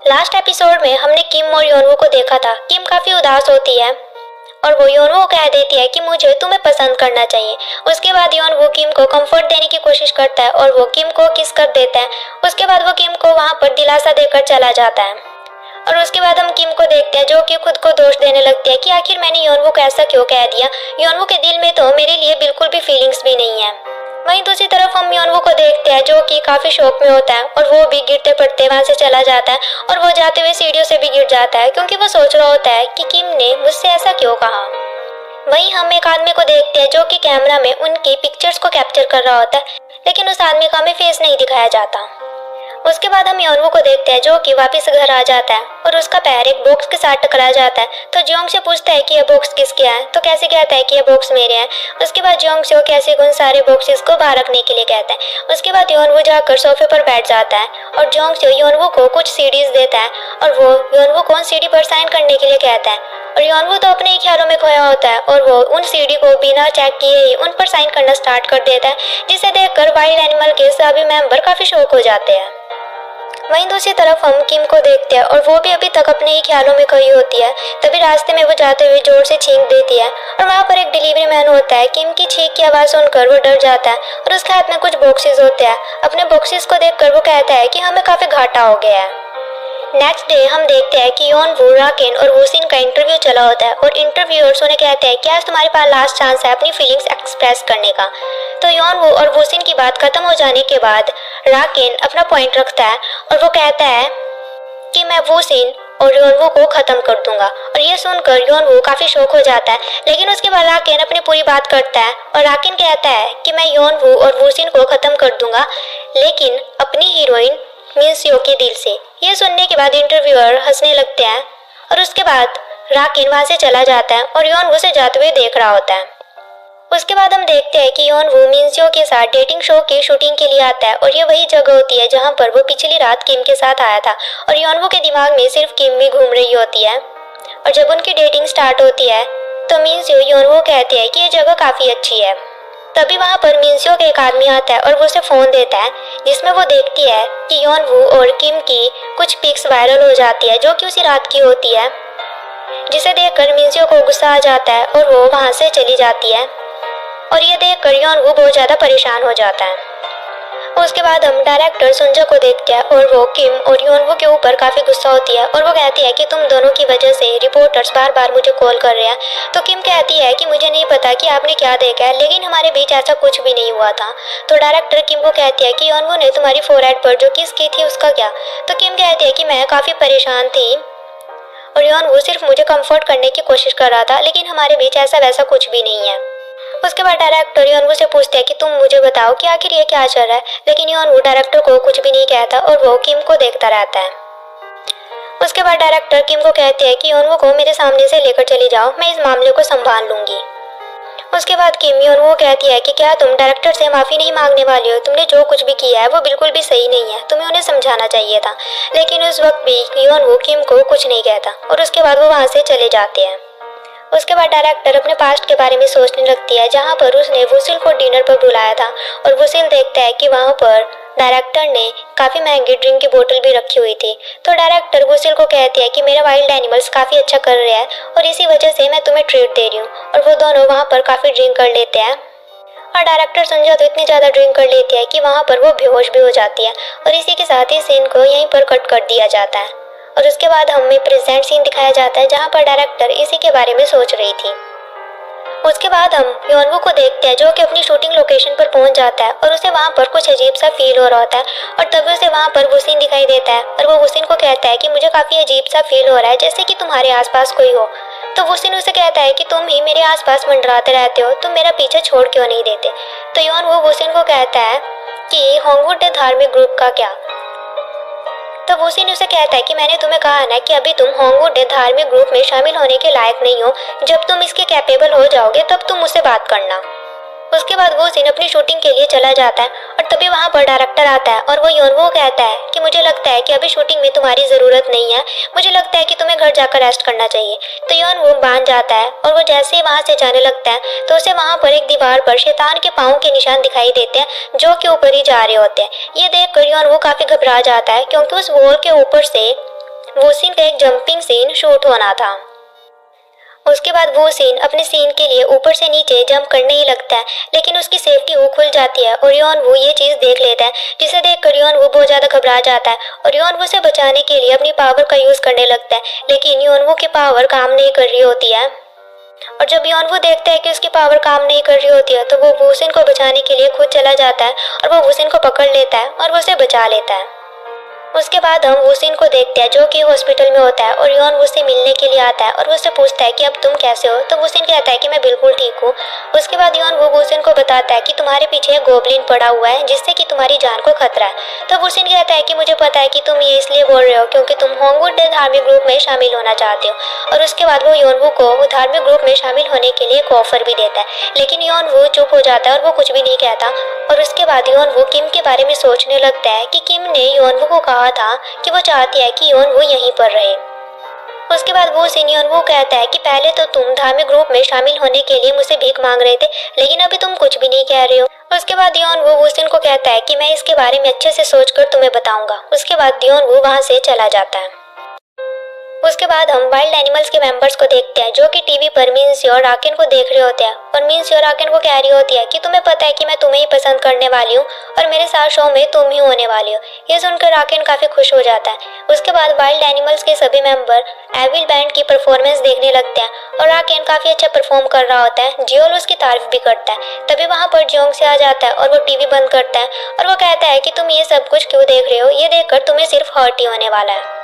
Last episode में हमने किम और योनवू को देखा था। किम काफी उदास होती है और वो योनवू को कह देती है कि मुझे तुम्हें पसंद करना चाहिए। उसके बाद योनवू किम को कंफर्ट देने की कोशिश करता है और वो किम को किस कर देता है। उसके बाद वो किम को वहां पर दिलासा देकर चला जाता है और उसके बाद हम किम को देखते हैं जो कि खुद को दोष देने लगती है कि आखिर मैंने योनवू को ऐसा क्यों कह दिया। योनवू के दिल में तो मेरे लिए बिल्कुल भी फीलिंग्स भी नहीं है। वहीं दूसरी तरफ हम योनवू को देखते हैं जो कि काफी शौक में होता है और वो भी गिरते पड़ते वहां से चला जाता है और वो जाते हुए सीढ़ियों से भी गिर जाता है क्योंकि वो सोच रहा होता है कि किम ने मुझसे ऐसा क्यों कहा। वहीं हम एक आदमी को देखते हैं जो कि कैमरा में उनकी पिक्चर्स को कैप्चर कर रहा होता है, लेकिन उस आदमी का हमें फेस नहीं दिखाया जाता। उसके बाद हम योनवू को देखते हैं जो कि वापस घर आ जाता है और उसका पैर एक बॉक्स के साथ टकरा जाता है। तो जियोंग से पूछता है कि यह बॉक्स किसके है, तो कैसे कहता है कि यह बॉक्स मेरे है। उसके बाद जियोंग से कैसे उन सारे बॉक्सेस को बाहर रखने के लिए कहता है। उसके बाद योनवू जाकर सोफे पर बैठ जाता है और जियोंग से योनवू को कुछ सीडीज देता है और वो योनवू को उन सीडी पर साइन करने के लिए कहता है और योनवू तो अपने ही ख्यालों में खोया होता है और वो उन सीडी को बिना चेक किए ही उन पर साइन करना स्टार्ट कर देता है, जिसे देखकर वाइल्ड एनिमल के सभी मेंबर काफी शॉक हो जाते हैं। वहीं दूसरी तरफ हम किम को देखते हैं और वो भी अभी तक अपने ही ख्यालों में खोई होती है। तभी रास्ते में वो जाते हुए जोर से छींक देती है और वहाँ पर एक डिलीवरी मैन होता है। किम की छींक की आवाज़ सुनकर वो डर जाता है और उसके हाथ में कुछ बॉक्सेस होते हैं। अपने बॉक्सेस को देखकर वो कहता है कि हमें काफ़ी घाटा हो गया है। नेक्स्ट डे हम देखते हैं कि योनवू, राकेन और वूसिन का इंटरव्यू चला होता है और इंटरव्यूअर्स उन्हें कहते हैं कि आज तुम्हारे पास लास्ट चांस है अपनी फीलिंग्स एक्सप्रेस करने का। तो योनवू और वूसिन की बात खत्म हो जाने के बाद राकेन अपना पॉइंट रखता है और वो कहता है कि मैं वूसिन और योनवू को खत्म कर दूंगा। और ये सुनकर योनवू काफी शौक हो जाता है, लेकिन उसके बाद राकेन अपनी पूरी बात करता है और राकेन कहता है कि मैं योनवू और वूसिन को खत्म कर दूंगा, लेकिन अपनी हीरोइन मिनसियो के दिल से। ये सुनने के बाद इंटरव्यूअर हंसने लगते हैं और उसके बाद राकेन वहां से चला जाता है और योनवू से जाते हुए देख रहा होता है। उसके बाद हम देखते हैं कि योनवू मिनसियो के साथ डेटिंग शो की शूटिंग के लिए आता है और ये वही जगह होती है जहां पर वो पिछली रात किम के साथ आया था और योनवू के दिमाग में सिर्फ किम भी घूम रही होती है। और जब उनकी डेटिंग स्टार्ट होती है तो मिनसियो योनवू कहते हैं कि ये जगह काफी अच्छी है। तभी वहां पर मिनसियो का एक आदमी आता है और वो उसे फोन देता है, जिसमें वो देखती है कि योनवू और किम की कुछ पिक्स वायरल हो जाती है जो कि उसी रात की होती है, जिसे देखकर मिनसियो को गुस्सा आ जाता है और वो वहां से चली जाती है। और ये देखकर योनवू बहुत ज्यादा परेशान हो जाता है। उसके बाद हम डायरेक्टर सुंजा को देखते हैं और वो किम और योनवू के ऊपर काफी गुस्सा होती है और वो कहती है कि तुम दोनों की वजह से रिपोर्टर्स बार बार मुझे कॉल कर रहे हैं। तो किम कहती है कि मुझे नहीं पता कि आपने क्या देखा है, लेकिन हमारे बीच ऐसा कुछ भी नहीं हुआ था। तो डायरेक्टर किम को कहती है कि योनवू ने तुम्हारी फोरहेड पर जो किस की थी उसका क्या। तो किम कहती है कि मैं काफी परेशान थी और योनवू सिर्फ मुझे कंफर्ट करने की कोशिश कर रहा था, लेकिन हमारे बीच ऐसा वैसा कुछ भी नहीं है। उसके बाद डायरेक्टर योनवू से पूछते हैं कि तुम मुझे बताओ कि आखिर ये क्या चल रहा है, लेकिन योनवू डायरेक्टर को कुछ भी नहीं कहता और वो किम को देखता रहता है। उसके बाद डायरेक्टर किम को कहते हैं कि योनवू को मेरे सामने से लेकर चली जाओ, मैं इस मामले को संभाल लूंगी। उसके बाद किम योनवू कहती है कि क्या तुम डायरेक्टर से माफी नहीं मांगने वाली हो, तुमने जो कुछ भी किया है वो बिल्कुल भी सही नहीं है, तुम्हें उन्हें समझाना चाहिए था। लेकिन उस वक्त भी योनवू किम को कुछ नहीं कहता और उसके बाद वो वहां से चले जाते हैं। उसके बाद डायरेक्टर अपने पास्ट के बारे में सोचने लगती है, जहां पर उसने वुसिल को डिनर पर बुलाया था और वुसिल देखता है कि वहां पर डायरेक्टर ने काफी महंगी ड्रिंक की बोतल भी रखी हुई थी। तो डायरेक्टर वुसिल को कहती है कि मेरा वाइल्ड एनिमल्स काफी अच्छा कर रहा है और इसी वजह से मैं तुम्हें ट्रीट दे रही हूँ। और वो दोनों वहां पर काफी ड्रिंक कर लेते हैं और डायरेक्टर संजय तो इतनी ज्यादा ड्रिंक कर लेती है कि वहां पर वो बेहोश भी हो जाती है और इसी के साथ ही सीन को यहीं पर कट कर दिया जाता है। और उसके बाद हमें प्रेजेंट सीन दिखाया जाता है जहां पर डायरेक्टर इसी के बारे में सोच रही थी। उसके बाद हम योनवू को देखते हैं जो कि अपनी शूटिंग लोकेशन पर पहुंच जाता है और उसे वहां पर कुछ अजीब सा फील हो रहा होता है और तभी उसे वहां पर वुसिन दिखाई देता है और वो वुसिन को कहता है कि मुझे काफी अजीब सा फील हो रहा है, जैसे कि तुम्हारे आसपास कोई हो। तो वुसिन उसे कहता है कि तुम ही मेरे आसपास मंडराते रहते हो, तुम मेरा पीछे छोड़ क्यों नहीं देते। तो योनवू वुसिन को कहता है कि होंगवुड धार्मिक ग्रुप का क्या। तो वुसिन उसे कहता है कि मैंने तुम्हें कहा ना कि अभी तुम होंगवुड धार्मिक ग्रुप में शामिल होने के लायक नहीं हो, जब तुम इसके कैपेबल हो जाओगे तब तुम मुझसे बात करना। उसके बाद वुसिन अपनी शूटिंग के लिए चला जाता है और तभी वहां पर डायरेक्टर आता है और वो योनवू को कहता है कि मुझे लगता है कि अभी शूटिंग में तुम्हारी जरूरत नहीं है, मुझे लगता है कि तुम्हें घर जाकर रेस्ट करना चाहिए। तो योनवू मान जाता है और वो जैसे ही वहां से जाने लगता है तो उसे वहां पर एक दीवार पर शैतान के पाँव के निशान दिखाई देते हैं जो कि ऊपर ही जा रहे होते हैं। ये देखकर योनवू काफी घबरा जाता है क्योंकि उस वॉल के ऊपर से वो सीन का एक जंपिंग सीन शूट होना था। उसके बाद वो सीन अपने सीन के लिए ऊपर से नीचे जंप करने ही लगता है, लेकिन उसकी सेफ्टी वो खुल जाती है और योन वो ये चीज देख लेता है, जिसे देखकर योन वो बहुत ज्यादा घबरा जाता है और योन वो से बचाने के लिए अपनी पावर का यूज करने लगता है, लेकिन योन वो की पावर काम नहीं कर रही होती है। और जब योन वो देखता है कि उसकी पावर काम नहीं कर रही होती है तो वो वूसिन को बचाने के लिए खुद चला जाता है और वो वूसिन को पकड़ लेता है और वो उसे बचा लेता है। उसके बाद हम वूसिन को देखते हैं जो कि हॉस्पिटल में होता है और योन उससे मिलने के लिए आता है और वो उससे पूछता है कि अब तुम कैसे हो, तो वूसिन कहता है कि मैं बिल्कुल ठीक हूँ। उसके बाद योन वो वूसिन को बताता है कि तुम्हारे पीछे एक गोब्लिन पड़ा हुआ है जिससे कि तुम्हारी जान को खतरा है। तो वूसिन कहता है कि मुझे पता है कि तुम ये इसलिए बोल रहे हो क्योंकि तुम होंगवुड धार्मिक ग्रुप में शामिल होना चाहते हो। और उसके बाद वो योनवू को धार्मिक ग्रुप में शामिल होने के लिए एक ऑफर भी देता है, लेकिन योनवू चुप हो जाता है और वो कुछ भी नहीं कहता। और उसके बाद योनवू किम के बारे में सोचने लगता है कि किम ने योनवू को कहा था कि वो चाहती है कि योनवू यहीं पर रहे। उसके बाद वो योनवू कहता है कि पहले तो तुम धार्मिक ग्रुप में शामिल होने के लिए मुझसे भीख मांग रहे थे, लेकिन अभी तुम कुछ भी नहीं कह रहे हो। उसके बाद योनवू वूसिन को कहता है कि मैं इसके बारे में अच्छे से सोचकर तुम्हें बताऊंगा। उसके बाद योनवू वहां से चला जाता है। उसके बाद हम वाइल्ड एनिमल्स के मेंबर्स को देखते हैं जो कि टीवी पर मिन्सी और राकेन को देख रहे होते हैं और मिन्सी और राकेन को कह रही होती है कि तुम्हें पता है कि मैं तुम्हें ही पसंद करने वाली हूँ और मेरे साथ शो में तुम ही होने वाली हो। ये सुनकर राकेन काफी खुश हो जाता है। उसके बाद वाइल्ड एनिमल्स के सभी मेंबर एविल बैंड की परफॉर्मेंस देखने लगते हैं और राकेन काफी अच्छा परफॉर्म कर रहा होता है। जियोल उसकी तारीफ भी करता है। तभी वहाँ पर जियोंग से आ जाता है और वो टीवी बंद करता है और वो कहता है कि तुम ये सब कुछ क्यों देख रहे हो, ये देखकर तुम्हें सिर्फ हर्ट ही होने वाला है।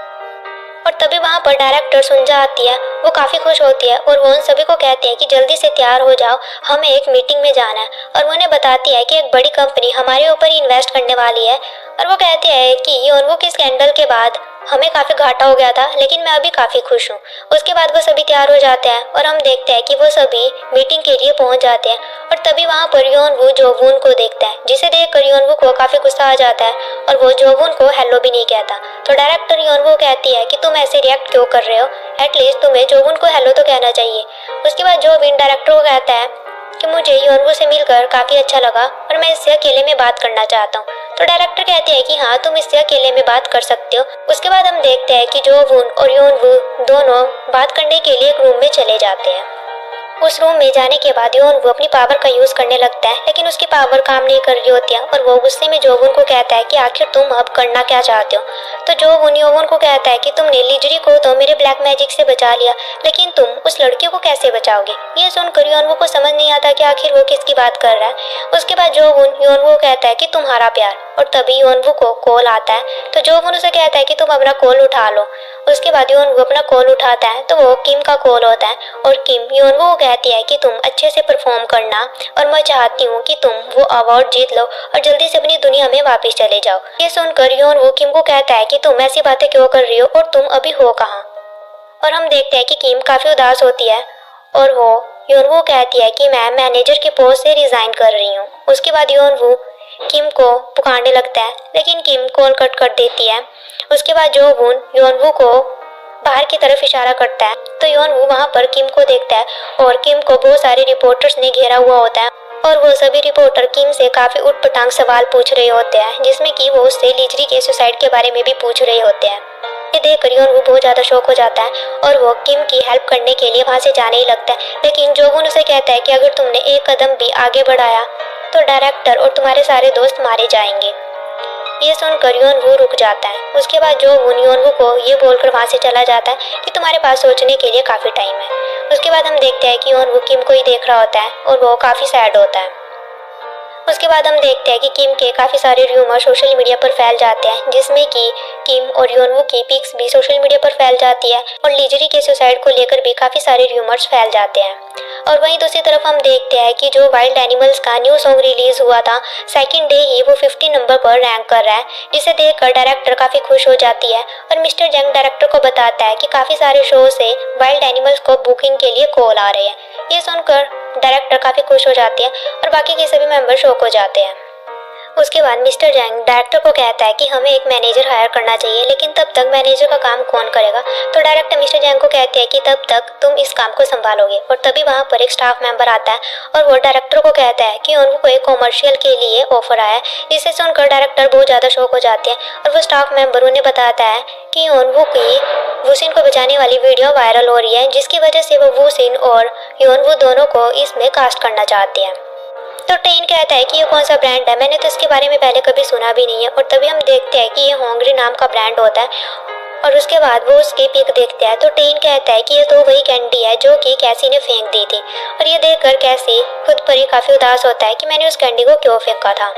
और तभी वहाँ पर डायरेक्टर सुंजा आती है। वो काफी खुश होती है और वो उन सभी को कहती है कि जल्दी से तैयार हो जाओ, हमें एक मीटिंग में जाना है। और वो उन्हें बताती है कि एक बड़ी कंपनी हमारे ऊपर ही इन्वेस्ट करने वाली है। और वो कहती है कि योनवू के स्कैंडल के बाद हमें काफी घाटा हो गया था, लेकिन मैं अभी काफी खुश हूँ। उसके बाद वो सभी तैयार हो जाते हैं और हम देखते हैं कि वो सभी मीटिंग के लिए पहुंच जाते हैं। और तभी वहाँ पर योनवू जोवून को देखता है, जिसे देखकर योनवू को काफी गुस्सा आ जाता है और वो जोवून को हेलो भी नहीं कहता। तो डायरेक्टर योनवू कहती है कि तुम ऐसे रिएक्ट क्यों कर रहे हो, एटलीस्ट तुम्हें जोवून को हेलो तो कहना चाहिए। उसके बाद जोविन डायरेक्टर को कहता है कि मुझे योनवू से मिलकर काफी अच्छा लगा और मैं इससे अकेले में बात करना चाहता हूँ। तो डायरेक्टर कहते हैं कि हाँ, तुम इससे अकेले में बात कर सकते हो। उसके बाद हम देखते हैं कि जोवून और योनवू दोनों बात करने के लिए एक रूम में चले जाते हैं। उस रूम में जाने के बाद योनवू अपनी पावर का यूज करने लगता है, लेकिन उसकी पावर काम नहीं कर रही होती है और वो गुस्से में जोवून को कहता है कि आखिर तुम अब करना क्या चाहते हो। तो जोवून योवून को कहता है कि तुमने लिजरी को तो मेरे ब्लैक मैजिक से बचा लिया, लेकिन तुम उस लड़की को कैसे बचाओगे। ये सुनकर योनवू को समझ नहीं आता कि आखिर वो किसकी बात कर रहा है। उसके बाद जोवून योनवू को कहता है कि तुम्हारा प्यार। और तभी योनवू को कॉल आता है, तो जोवून उसे कहता है कि तुम अपना कॉल उठा लो। उसके बाद योनवू अपना कॉल उठाता है तो वो किम का कॉल होता है और किम योनवू को कहती है कि तुम अच्छे से परफॉर्म करना और मैं चाहती हूँ कि तुम वो अवार्ड जीत लो और जल्दी से अपनी दुनिया में वापस चले जाओ। ये सुनकर योनवू किम को कहता है कि तुम ऐसी बातें क्यों कर रही हो और तुम अभी हो कहाँ। और हम देखते हैं कि किम काफी उदास होती है और वो योनवू कहती है कि मैं मैनेजर के पोस्ट से रिजाइन कर रही हूँ। उसके बाद योनवू किम को पुकारने लगता है, लेकिन किम कॉल कट कर देती है। उसके बाद जोवून योनवू को बाहर की तरफ इशारा करता है, तो योनवू वहाँ पर किम को देखता है और किम को बहुत सारे रिपोर्टर्स ने घेरा हुआ होता है और वो सभी रिपोर्टर किम से काफी उटपटांग सवाल पूछ रहे होते हैं, जिसमें कि वो उससे लिजरी के सुसाइड के बारे में भी पूछ रहे होते हैं। ये देखकर योनवू बहुत ज्यादा शॉक हो जाता है और वो किम की हेल्प करने के लिए वहाँ से जाने ही लगता है, लेकिन जोवून उसे कहता है कि अगर तुमने एक कदम भी आगे बढ़ाया तो डायरेक्टर और तुम्हारे सारे दोस्त मारे जाएंगे। ये सुनकर योनवू रुक जाता है। उसके बाद जोवून योनवू को ये बोलकर वहाँ से चला जाता है कि तुम्हारे पास सोचने के लिए काफी टाइम है। उसके बाद हम देखते हैं कि योनवू किम को ही देख रहा होता है और वो काफी सैड होता है। उसके बाद हम देखते हैं कि किम के काफी सारे र्यूमर सोशल मीडिया पर फैल जाते हैं, जिसमें कि किम और योनवू की पिक्स भी सोशल मीडिया पर फैल जाती है और लिजरी के सुसाइड को लेकर भी काफी सारे र्यूमर्स फैल जाते हैं। और वहीं दूसरी तरफ हम देखते हैं कि जो वाइल्ड एनिमल्स का न्यू सॉन्ग रिलीज हुआ था, सेकंड डे ही वो 50 नंबर पर रैंक कर रहा है, जिसे देखकर डायरेक्टर काफी खुश हो जाती है और मिस्टर जंग डायरेक्टर को बताता है कि काफी सारे शो से वाइल्ड एनिमल्स को बुकिंग के लिए कॉल आ रहे हैं। ये सुनकर डायरेक्टर काफी खुश हो जाती है और बाकी के सभी मेंबर शॉक हो जाते हैं। उसके बाद मिस्टर जैंग डायरेक्टर को कहता है कि हमें एक मैनेजर हायर करना चाहिए, लेकिन तब तक मैनेजर का काम कौन करेगा। तो डायरेक्टर मिस्टर जैंग को कहते हैं कि तब तक तुम इस काम को संभालोगे। और तभी वहाँ पर एक स्टाफ मेंबर आता है और वो डायरेक्टर को कहता है कि उनको एक कॉमर्शियल के लिए ऑफर आया है। इसे सुनकर डायरेक्टर बहुत ज़्यादा शॉक हो जाते हैं और वो स्टाफ मेंबर उन्हें बताता है कि योनवू की वूसिन को बचाने वाली वीडियो वायरल हो रही है, जिसकी वजह से वो वूसिन और योनवू दोनों को इसमें कास्ट करना चाहते हैं। तो टेन कहता है कि ये कौन सा ब्रांड है, मैंने तो इसके बारे में पहले कभी सुना भी नहीं है। और तभी हम देखते हैं कि ये होंगरी नाम का ब्रांड होता है। और उसके बाद वो उसकी पिक देखते हैं तो टेन कहता है कि ये तो वही कैंडी है जो कि कैसी ने फेंक दी थी। और ये देखकर कैसी खुद पर ही काफ़ी उदास होता है कि मैंने उस कैंडी को क्यों फेंका था।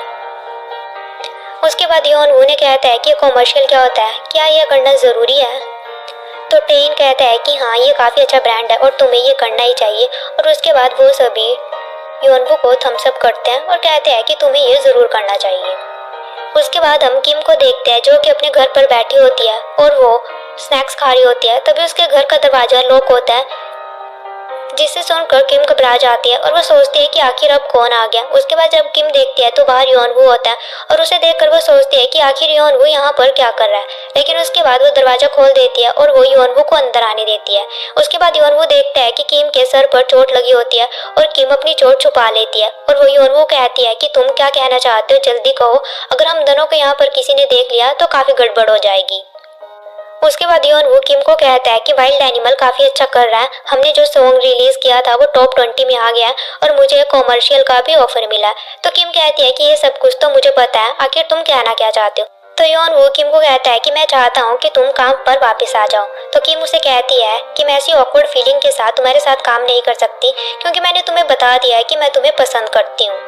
उसके बाद योनवू ने कहता है कि कॉमर्शियल क्या होता है, क्या यह करना ज़रूरी है। तो टेन कहता है कि हाँ, ये काफ़ी अच्छा ब्रांड है और तुम्हें ये करना ही चाहिए। और उसके बाद वो सभी योनवू को थम्स अप करते हैं और कहते हैं कि तुम्हें ये ज़रूर करना चाहिए। उसके बाद हम किम को देखते हैं जो कि अपने घर पर बैठी होती है और वो स्नैक्स खा रही होती है। तभी उसके घर का दरवाज़ा लॉक होता है, जिसे सुनकर किम घबरा जाती है और वो सोचती है कि आखिर अब कौन आ गया। उसके बाद जब किम देखती है तो बाहर योनवू होता है और उसे देखकर वो सोचती है कि आखिर योनवू यहाँ पर क्या कर रहा है। लेकिन उसके बाद वो दरवाज़ा खोल देती है और वो योनवू को अंदर आने देती है। उसके बाद योनवू देखता है कि किम के सर पर चोट लगी होती है और किम अपनी चोट छुपा लेती है। और वो योनवू कहती है कि तुम क्या कहना चाहते हो, जल्दी कहो, अगर हम दोनों को यहाँ पर किसी ने देख लिया तो काफ़ी गड़बड़ हो जाएगी। उसके बाद योनवू किम को कहता है कि वाइल्ड एनिमल काफ़ी अच्छा कर रहा है, हमने जो सॉन्ग रिलीज़ किया था वो टॉप 20 में आ गया है और मुझे कॉमर्शियल का भी ऑफर मिला है। तो किम कहती है कि ये सब कुछ तो मुझे पता है, आखिर तुम कहना क्या चाहते हो। तो योनवू किम को कहता है कि मैं चाहता हूँ कि तुम काम पर वापस आ जाओ। तो किम उसे कहती है कि मैं ऐसी ऑकवर्ड फीलिंग के साथ तुम्हारे साथ काम नहीं कर सकती क्योंकि मैंने तुम्हें बता दिया है कि मैं तुम्हें पसंद करती हूँ।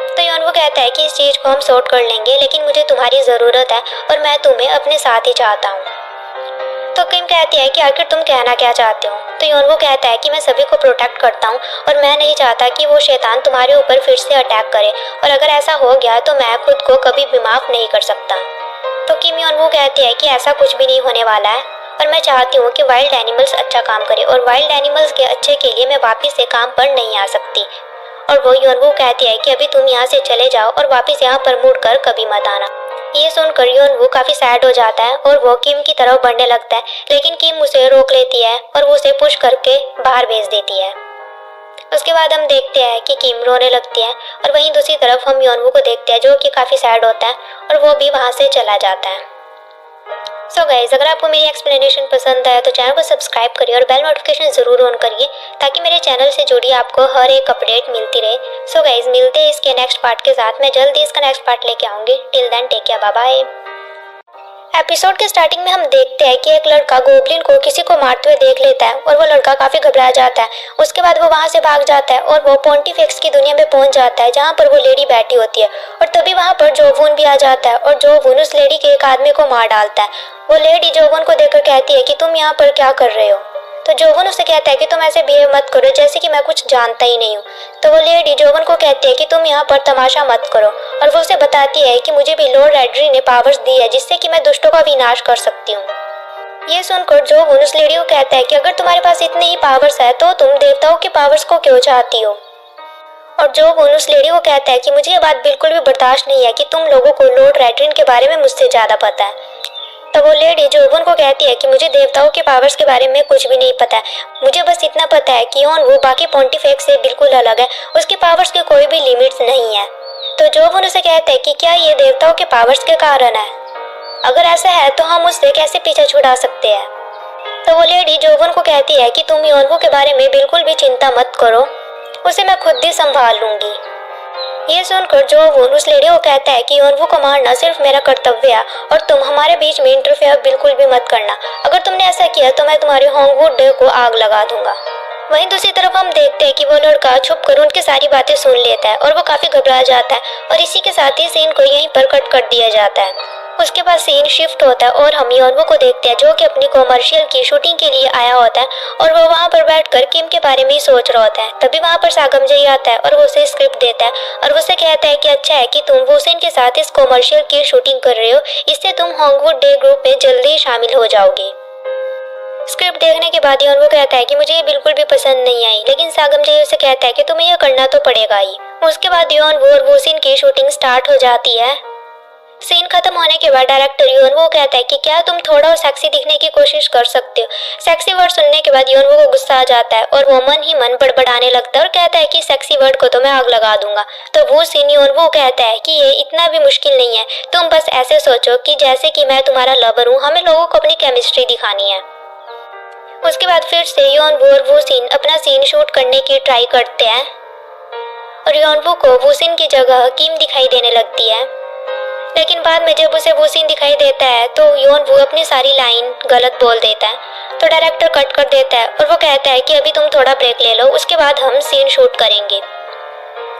तो योनवू कहता है कि इस चीज़ को हम सॉर्ट कर लेंगे, लेकिन मुझे तुम्हारी ज़रूरत है और मैं तुम्हें अपने साथ ही चाहता हूँ। तो किम कहती है कि आखिर तुम कहना क्या चाहते हो। तो योनवू कहता है कि मैं सभी को प्रोटेक्ट करता हूँ और मैं नहीं चाहता कि वो शैतान तुम्हारे ऊपर फिर से अटैक करे, और अगर ऐसा हो गया तो मैं खुद को कभी भी माफ़ नहीं कर सकता। तो किम योनवू कहती है कि ऐसा कुछ भी नहीं होने वाला है और मैं चाहती हूँ कि वाइल्ड एनिमल्स अच्छा काम करे और वाइल्ड एनिमल्स के अच्छे के लिए मैं वापस से काम पर नहीं आ सकती। और वो योनवू कहती है कि अभी तुम यहाँ से चले जाओ और वापस यहाँ पर मुड़कर कभी मत आना। ये सुनकर योनवू काफ़ी सैड हो जाता है और वो किम की तरफ बढ़ने लगता है, लेकिन किम उसे रोक लेती है और वो उसे पुश करके बाहर भेज देती है। उसके बाद हम देखते हैं कि किम रोने लगती है और वहीं दूसरी तरफ हम योनवू को देखते हैं जो कि काफ़ी सैड होता है और वो भी वहाँ से चला जाता है। सो गाइस, अगर आपको मेरी एक्सप्लेनेशन पसंद आया तो चैनल को सब्सक्राइब करिए और बेल नोटिफिकेशन ज़रूर ऑन करिए ताकि मेरे चैनल से जुड़ी आपको हर एक अपडेट मिलती रहे। सो गाइस, मिलते हैं इसके नेक्स्ट पार्ट के साथ। मैं जल्दी इसका नेक्स्ट पार्ट लेके आऊँगी। Till then take care, bye bye. Episode के स्टार्टिंग में हम देखते हैं कि एक लड़का गोब्लिन को किसी को मारते हुए देख लेता है और वो लड़का काफ़ी घबरा जाता है। उसके बाद वो वहाँ से भाग जाता है और वो पॉन्टिफेक्स की दुनिया में पहुँच जाता है जहाँ पर वो लेडी बैठी होती है। और तभी वहाँ पर जोवून भी आ जाता है और जोवून उस लेडी के एक आदमी को मार डालता है। वो लेडी जोवून को देखकर कहती है कि तुम यहाँ पर क्या कर रहे हो। तो जोवून उसे कहता है कि तुम ऐसे बिहेव मत करो जैसे कि मैं कुछ जानता ही नहीं हूँ। तो वो लेडी जोवून को कहती है कि तुम यहाँ पर तमाशा मत करो और वो उसे बताती है कि मुझे भी लॉर्ड रेडरी ने पावर्स दी है जिससे कि मैं दुष्टों का विनाश कर सकती हूँ। ये सुनकर जोवून उस लेडी को कहता है कि अगर तुम्हारे पास इतनी ही पावर्स है तो तुम देवताओं के पावर्स को क्यों चाहती हो। और जोवून उस लेडी को कहता है कि मुझे ये बात बिल्कुल भी बर्दाश्त नहीं है कि तुम लोगों को लॉर्ड रेडरिन के बारे में मुझसे ज़्यादा पता है। तब वो लेडी जोवून को कहती है कि मुझे देवताओं के पावर्स के बारे में कुछ भी नहीं पता है, मुझे बस इतना पता है कि योनवू बाकी पॉन्टिफेक्स से बिल्कुल अलग है, उसके पावर्स के कोई भी लिमिट्स नहीं है। तो जोवून उसे कहता है कि क्या ये देवताओं के पावर्स के कारण है, अगर ऐसा है तो हम उससे कैसे पीछा छुड़ा सकते हैं। तो वो लेडी जोवून को कहती है कि तुम योनवू के बारे में बिल्कुल भी चिंता मत करो, उसे मैं खुद ही संभाल लूंगी। ये सुनकर जोवून उस लेडी को कहता है कि योनवू को मारना सिर्फ मेरा कर्तव्य है और तुम हमारे बीच में इंटरफेयर बिल्कुल भी मत करना, अगर तुमने ऐसा किया तो मैं तुम्हारे होंगवुड डे को आग लगा दूंगा। वहीं दूसरी तरफ हम देखते हैं कि वो लड़का छुपकर उनकी सारी बातें सुन लेता है और वो काफ़ी घबरा जाता है और इसी के साथ ही सीन को यहीं पर कट कर दिया जाता है। उसके बाद सीन शिफ्ट होता है और हम योनवू को देखते हैं जो कि अपनी कॉमर्शियल की शूटिंग के लिए आया होता है और वो वहाँ पर बैठकर किम के बारे में ही सोच रहा होता है। तभी वहाँ पर सागमजई आता है और वो उसे स्क्रिप्ट देता है और उसे कहता है कि अच्छा है कि तुम वूसिन के साथ इस कॉमर्शियल की शूटिंग कर रहे हो, इससे तुम होंगवुड डे ग्रुप में जल्दी ही शामिल हो जाओगे। स्क्रिप्ट देखने के बाद योनवू कहता है कि मुझे ये बिल्कुल भी पसंद नहीं आई, लेकिन सागम जय उसे कहता है कि तुम्हें यह करना तो पड़ेगा ही। उसके बाद योनवू और वूसिन की शूटिंग स्टार्ट हो जाती है। सीन खत्म होने के बाद डायरेक्टर योनवू कहता है कि क्या तुम थोड़ा और सेक्सी दिखने की कोशिश कर सकते हो। सेक्सी वर्ड सुनने के बाद योनवू को गुस्सा आ जाता है और वो मन ही मन बड़बड़ाने लगता है और कहता है कि सेक्सी वर्ड को तो मैं आग लगा दूंगा। तो वो सीन योनवू कहता है कि ये इतना भी मुश्किल नहीं है, तुम बस ऐसे सोचो कि जैसे कि मैं तुम्हारा लवर हूँ, हमें लोगों को अपनी केमिस्ट्री दिखानी है। उसके बाद फिर से योनवू और वूसिन अपना सीन शूट करने की ट्राई करते हैं और योनवू को वूसिन की जगह किम दिखाई देने लगती है। लेकिन बाद में जब उसे वूसिन दिखाई देता है तो योनवू अपनी सारी लाइन गलत बोल देता है। तो डायरेक्टर कट कर देता है और वो कहता है कि अभी तुम थोड़ा ब्रेक ले लो, उसके बाद हम सीन शूट करेंगे।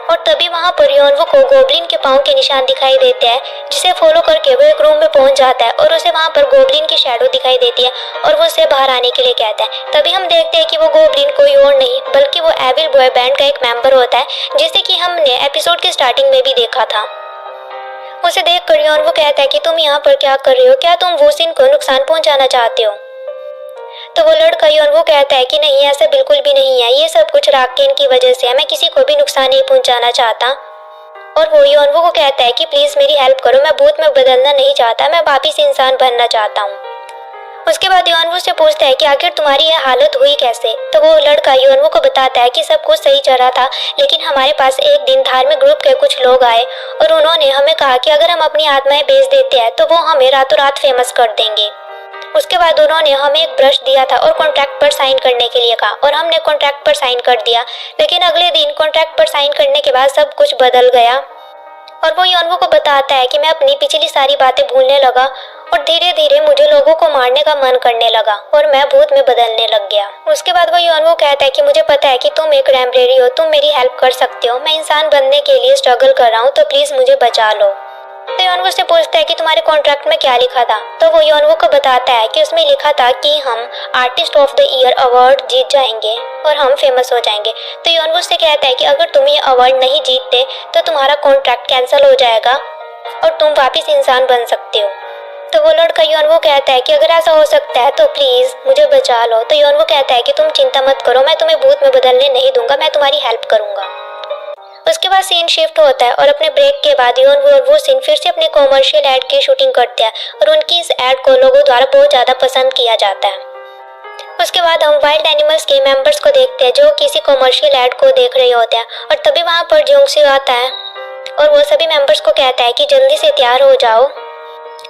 और तभी वहां पर योनवू को गोबलिन के पांव के निशान दिखाई देते हैं, जिसे फॉलो करके वो एक रूम में पहुंच जाता है और उसे वहां पर गोबलिन की शैडो दिखाई देती है और वो उसे बाहर आने के लिए कहता है। तभी हम देखते हैं कि वो गोबलिन कोई और नहीं बल्कि वो एविल बॉय बैंड का एक मेंबर होता है, जिसे कि हमने एपिसोड की स्टार्टिंग में भी देखा था। उसे देखकर योनवू कहता है कि तुम यहाँ पर क्या कर रहे हो, क्या तुम वूसिन को नुकसान पहुंचाना चाहते हो। तो वो लड़का योनवू कहता है कि नहीं, ऐसा बिल्कुल भी नहीं है, ये सब कुछ राकेन की वजह से है, मैं किसी को भी नुकसान नहीं पहुंचाना चाहता। और वो योनवू को कहता है कि प्लीज मेरी हेल्प करो, मैं भूत में बदलना नहीं चाहता, मैं वापिस इंसान बनना चाहता हूँ। उसके बाद योनवू से पूछता है कि आखिर तुम्हारी यह हालत हुई कैसे। तो वो लड़का योनवू को बताता है कि सब कुछ सही चल रहा था, लेकिन हमारे पास एक दिन धार्मिक ग्रुप के कुछ लोग आए और उन्होंने हमें कहा कि अगर हम अपनी आत्माएं बेच देते हैं तो वो हमें रातों रात फेमस कर देंगे। उसके बाद उन्होंने हमें एक ब्रश दिया था और कॉन्ट्रैक्ट पर साइन करने के लिए कहा और हमने कॉन्ट्रैक्ट पर साइन कर दिया। लेकिन अगले दिन कॉन्ट्रैक्ट पर साइन करने के बाद सब कुछ बदल गया और वो योनवू को बताता है कि मैं अपनी पिछली सारी बातें भूलने लगा और धीरे धीरे मुझे लोगों को मारने का मन करने लगा और मैं भूत में बदलने लग गया। उसके बाद वो योनवू कहता है कि मुझे पता है कि तुम एक रैम्ब्रेरी हो, तुम मेरी हेल्प कर सकते हो, मैं इंसान बनने के लिए स्ट्रगल कर रहा हूँ, तो प्लीज मुझे बचा लो। तो योनवू से पूछता है कि तुम्हारे कॉन्ट्रैक्ट में क्या लिखा था। तो वो योनवू को बताता है कि उसमें लिखा था कि हम artist of the year award जीत जाएंगे और हम फेमस हो जाएंगे। तो योनवू से कहता है कि अगर तुम ये अवार्ड नहीं जीतते तो तुम्हारा कॉन्ट्रैक्ट कैंसिल हो जाएगा और तुम वापिस इंसान बन सकते हो। तो वो लड़का योनवू कहता है कि अगर ऐसा हो सकता है तो प्लीज मुझे बचा लो। तो योनवू कहता है कि तुम चिंता मत करो, मैं तुम्हें भूत में बदलने नहीं दूंगा, मैं तुम्हारी हेल्प करूंगा। उसके बाद सीन शिफ्ट होता है और अपने ब्रेक के बाद योनवू और वूसिन फिर से अपने कॉमर्शियल एड की शूटिंग करते हैं और उनकी इस एड को लोगों द्वारा बहुत ज्यादा पसंद किया जाता है। उसके बाद हम वाइल्ड एनिमल्स के मेंबर्स को देखते हैं जो किसी कॉमर्शियल एड को देख रहे होते हैं और तभी वहां पर जोंगसी आता है और वो सभी मेंबर्स को कहता है कि जल्दी से तैयार हो जाओ,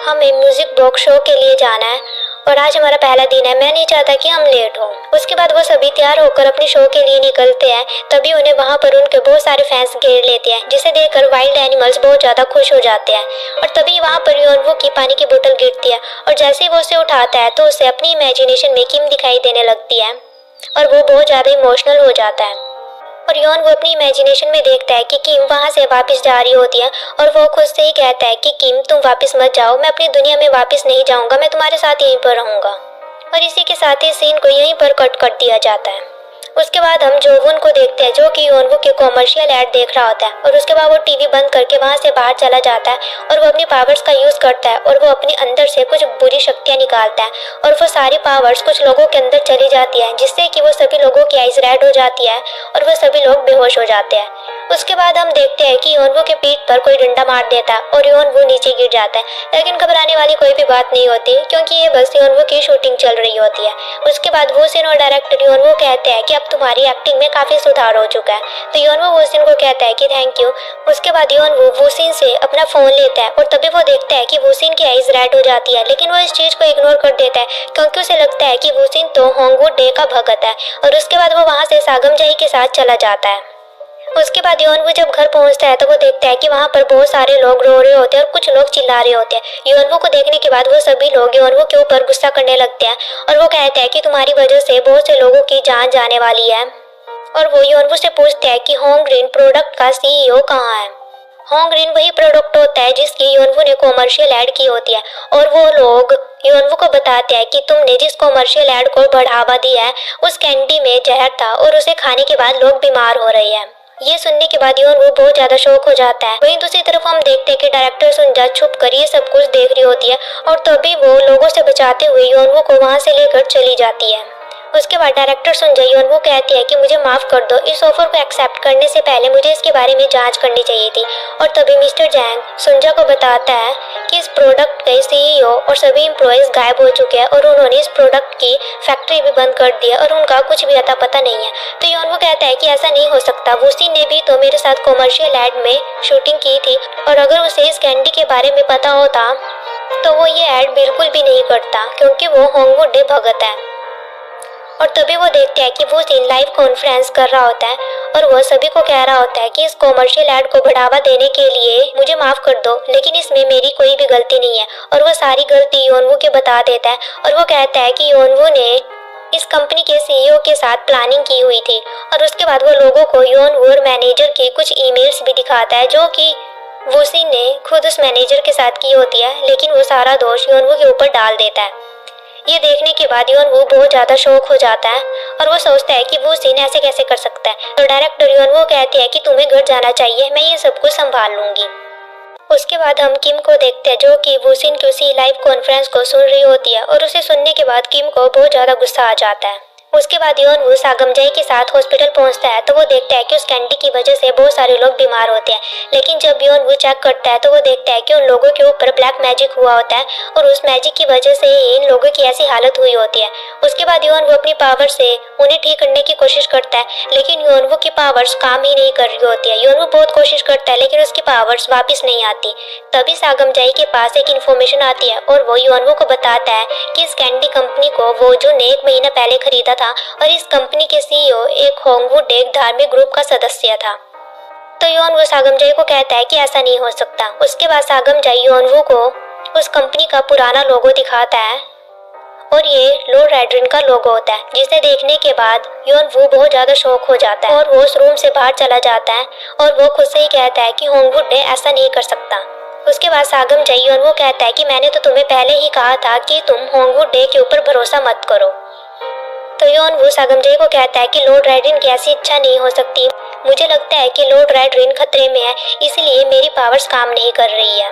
हमें म्यूजिक बॉक्स शो के लिए जाना है और आज हमारा पहला दिन है, मैं नहीं चाहता कि हम लेट हो। उसके बाद वो सभी तैयार होकर अपने शो के लिए निकलते हैं। तभी उन्हें वहां पर उनके बहुत सारे फैंस घेर लेते हैं, जिसे देखकर वाइल्ड एनिमल्स बहुत ज्यादा खुश हो जाते हैं। और तभी वहां पर योनवू की पानी की बोतल गिरती है और जैसे ही वो उसे उठाता है तो उसे अपनी इमेजिनेशन में किम दिखाई देने लगती है और वो बहुत ज्यादा इमोशनल हो जाता है। और योनवू अपनी इमेजिनेशन में देखता है कि किम वहां से वापस जा रही होती है और वो खुद से ही कहता है कि किम तुम वापस मत जाओ, मैं अपनी दुनिया में वापस नहीं जाऊंगा, मैं तुम्हारे साथ यहीं पर रहूंगा। और इसी के साथ ही सीन को यहीं पर कट कर दिया जाता है। उसके बाद हम जोवुन को देखते हैं जो कि योनवू के कॉमर्शियल एड देख रहा होता है और उसके बाद वो टीवी बंद करके वहां से बाहर चला जाता है और वो अपनी पावर्स का यूज करता है और वो अपने अंदर से कुछ बुरी शक्तियां निकालता है और वो सारी पावर्स कुछ लोगों के अंदर चली जाती है, जिससे कि वो सभी लोगों की आइज रेड हो जाती है और वो सभी लोग बेहोश हो जाते हैं। उसके बाद हम देखते हैं कि योनवू के पीठ पर कोई डंडा मार देता है और योनवू नीचे गिर जाता है, लेकिन घबराने वाली कोई भी बात नहीं होती क्योंकि ये बस योनवू की शूटिंग चल रही होती है। उसके बाद वूसिन और डायरेक्टर योनवू कहते हैं कि अब तुम्हारी एक्टिंग में काफी सुधार हो चुका है। तो योनवू वूसिन को कहता है कि थैंक यू। उसके बाद योनवू वूसिन से अपना फोन लेता है और तभी वो देखता है कि वूसिन की आइज रेड हो जाती है, लेकिन वो इस चीज को इग्नोर कर देता है क्योंकि उसे लगता है कि वूसिन तो होंगवुड डे का भगत है। और उसके बाद वो वहां से सागम जाई के साथ चला जाता है। उसके बाद योनवू जब घर पहुंचता है तो वो देखता है कि वहां पर बहुत सारे लोग रो रहे होते हैं और कुछ लोग चिल्ला रहे होते हैं। योनवू को देखने के बाद वो सभी लोग योनवू के ऊपर गुस्सा करने लगते हैं और वो कहते हैं कि तुम्हारी वजह से बहुत से लोगों की जान जाने वाली है। और वो योनवू से पूछते हैं कि होंगग्रीन प्रोडक्ट का सीईओ कहाँ है। होंगग्रीन वही प्रोडक्ट होता है जिसकी योनवू ने कॉमर्शियल ऐड की होती है और वो लोग योनवू को बताते हैं कि तुमने जिस कॉमर्शियल ऐड को बढ़ावा दिया है उस कैंडी में जहर था और उसे खाने के बाद लोग बीमार हो रहे हैं। ये सुनने के बाद योन वो बहुत ज्यादा शॉक हो जाता है। वहीं दूसरी तरफ हम देखते हैं कि डायरेक्टर सुनजा छुप कर ये सब कुछ देख रही होती है और तभी वो लोगों से बचाते हुए योनवो को वहां से लेकर चली जाती है। उसके बाद डायरेक्टर सुनजा योनवो कहती है कि मुझे माफ कर दो, इस ऑफर को एक्सेप्ट करने से पहले मुझे इसके बारे में जांच करनी चाहिए थी। और तभी मिस्टर जैंग सुनजा को बताता है कि इस प्रोडक्ट के सीईओ और सभी एम्प्लॉयज गायब हो चुके हैं और उन्होंने इस प्रोडक्ट की फैक्ट्री भी बंद कर दी है और उनका कुछ भी अता पता नहीं है। तो योनवो कहता है कि ऐसा नहीं हो सकता, वूसी ने भी तो मेरे साथ कॉमर्शियल एड में शूटिंग की थी और अगर उसे इस कैंडी के बारे में पता होता तो वो ये एड बिल्कुल भी नहीं करता, क्योंकि वो होंगवुड डे भगत है। और तभी वो देखते हैं कि वो सीन लाइव कॉन्फ्रेंस कर रहा होता है और वो सभी को कह रहा होता है कि इस कॉमर्शियल एड को बढ़ावा देने के लिए मुझे माफ कर दो, लेकिन इसमें मेरी कोई भी गलती नहीं है। और वो सारी गलती योनवो के बता देता है और वो कहता है कि योनवो ने इस कंपनी के सीईओ के साथ प्लानिंग की हुई थी। और उसके बाद वो लोगों को योनवो और मैनेजर के कुछ ईमेल्स भी दिखाता है जो कि वूसी ने खुद उस मैनेजर के साथ की होती है, लेकिन वो सारा दोष योनवो के ऊपर डाल देता है। ये देखने के बाद योनवो बहुत ज्यादा शौक हो जाता है और वो सोचता है कि वो सीन ऐसे कैसे कर सकता है। तो डायरेक्टर योनवो कहती है कि तुम्हें घर जाना चाहिए, मैं ये सब कुछ संभाल लूंगी। उसके बाद हम किम को देखते हैं जो कि वूसिन की उसी लाइव कॉन्फ्रेंस को सुन रही होती है और उसे सुनने के बाद किम को बहुत ज्यादा गुस्सा आ जाता है। उसके बाद योनवो सागमजाई के साथ हॉस्पिटल पहुंचता है तो वो देखता है कि उस कैंडी की वजह से बहुत सारे लोग बीमार होते हैं, लेकिन जब योनवो चेक करता है तो वो देखता है कि उन लोगों के ऊपर ब्लैक मैजिक हुआ होता है और उस मैजिक की वजह से इन लोगों की ऐसी हालत हुई होती है। उसके बाद योनवो अपनी पावर से उन्हें ठीक करने की कोशिश करता है, लेकिन योनवो की पावर्स काम ही नहीं कर रही होती है। योनवो बहुत कोशिश करता है लेकिन उसकी पावर्स वापस नहीं आती। तभी सागमजाई के पास एक इन्फॉर्मेशन आती है और वो योनवो को बताता है कि इस कैंडी कंपनी को वोजुन ने 1 महीना पहले खरीदा था और इस कंपनी के सीईओ एक होंगवुड एक धार्मिक ग्रुप का सदस्य था। तो योनवो सागमजाई को कहता है कि ऐसा नहीं हो सकता। उसके बाद सागमजाई योनवो को उस कंपनी का पुराना लोगो दिखाता है और ये लॉर्ड रेड्रिन का लोगो होता है, जिसे देखने के बाद योनवो बहुत ज्यादा शॉक हो जाता है और वो उस रूम से बाहर चला जाता है और वो खुद से ही कहता है कि होंगवुड ऐसा नहीं कर सकता। उसके बाद सागमजाई योनवो कहता है कि मैंने तो तुम्हें पहले ही कहा था कि तुम होंगवुड के ऊपर भरोसा मत करो। तो योनवो सागमजाई को कहता है कि लॉर्ड रेड्रिन की ऐसी इच्छा नहीं हो सकती, मुझे लगता है कि लॉर्ड रेड्रिन खतरे में है, इसलिए मेरी पावर्स काम नहीं कर रही है।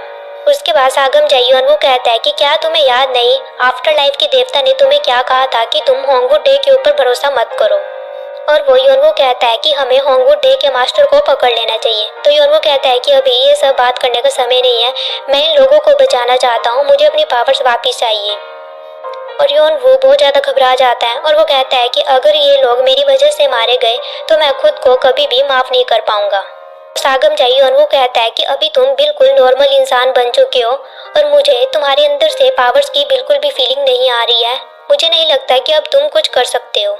उसके बाद सागमजाई योनवो कहता है कि क्या तुम्हें याद नहीं, आफ्टर लाइफ के देवता ने तुम्हें क्या कहा था कि तुम होंगवुड के ऊपर भरोसा मत करो। और वो योनवो कहता है कि हमें होंगवुड के मास्टर को पकड़ लेना चाहिए। तो योनवो कहता है कि अभी ये सब बात करने का समय नहीं है, मैं इन लोगों को बचाना चाहता हूँ, मुझे अपनी पावर्स वापिस चाहिए। और योनवो बहुत ज्यादा घबरा जाता है और वो कहता है कि अगर ये लोग मेरी वजह से मारे गए तो मैं खुद को कभी भी माफ नहीं कर पाऊंगा। सागमजाई योनवो कहता है कि अभी तुम बिल्कुल नॉर्मल इंसान बन चुके हो और मुझे तुम्हारे अंदर से पावर्स की बिल्कुल भी फीलिंग नहीं आ रही है, मुझे नहीं लगता कि अब तुम कुछ कर सकते हो।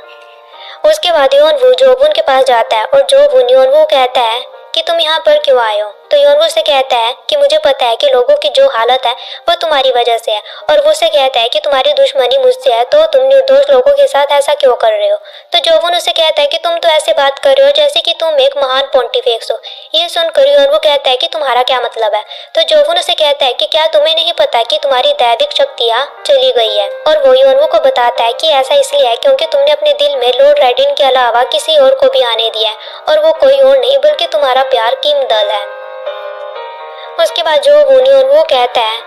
उसके बाद योनवो जोबुन के पास जाता है और जोबुन योनवो कहता है कि तुम यहाँ पर क्यों आए हो। तो योनवो से कहता है कि मुझे पता है कि लोगों की जो हालत है वो तुम्हारी वजह से है, और वो से कहता है कि तुम्हारी दुश्मनी मुझसे है तो तुम निर्दोष लोगों के साथ ऐसा क्यों कर रहे हो। तो जोबुन उसे कहता है कि तुम तो ऐसे बात कर रहे हो जैसे कि तुम एक महान पोंटिफेक्स हो। ये सुनकर योनवो कहता है कि तुम्हारा क्या मतलब है। तो जोबुन उसे कहता है कि क्या तुम्हें नहीं पता कि तुम्हारी दैविक शक्तियाँ चली गई है। और वो योनवो को बताता है कि ऐसा इसलिए है क्योंकि तुमने अपने दिल में लॉर्ड रेडिन के अलावा किसी और को भी आने दिया है, और वो कोई और नहीं बल्कि तुम्हारा प्यार किम दल है। उसके बाद जोबुन योनवो कहता है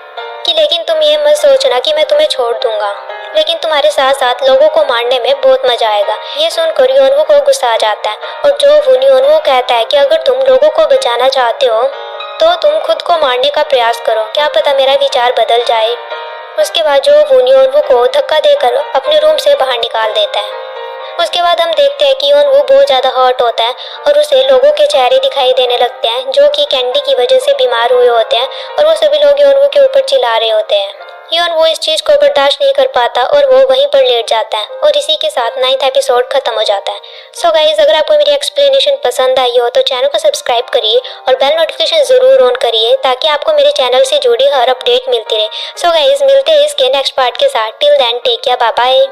कि लेकिन तुम ये मत सोचना कि मैं तुम्हें छोड़ दूंगा, लेकिन तुम्हारे साथ साथ लोगों को मारने में बहुत मजा आएगा। ये सुनकर योनवो को गुस्सा आ जाता है और जोबुन योनवो कहता है कि अगर तुम लोगों को बचाना चाहते हो तो तुम खुद को मारने का प्रयास करो, क्या पता मेरा विचार बदल जाए। उसके बाद जोबुन योनवो को धक्का देकर अपने रूम से बाहर निकाल देता है। उसके बाद हम देखते हैं कि योनवो बहुत ज्यादा हर्ट होता है और उसे लोगों के चेहरे दिखाई देने लगते हैं जो कि कैंडी की वजह से बीमार हुए होते हैं, और वो सभी लोग योनवो के ऊपर चिल्ला रहे होते हैं। योनवो इस चीज को बर्दाश्त नहीं कर पाता और वो वहीं पर लेट जाता है, और इसी के साथ 9th एपिसोड खत्म हो जाता है। सो गाइज, अगर आपको मेरी एक्सप्लेनेशन पसंद आई हो तो चैनल को सब्सक्राइब करिए और बेल नोटिफिकेशन जरूर ऑन करिए ताकि आपको मेरे चैनल से जुड़ी हर अपडेट मिलती रहे। सो गाइज, मिलते हैं इसके नेक्स्ट पार्ट के साथ। Till then take care, bye bye.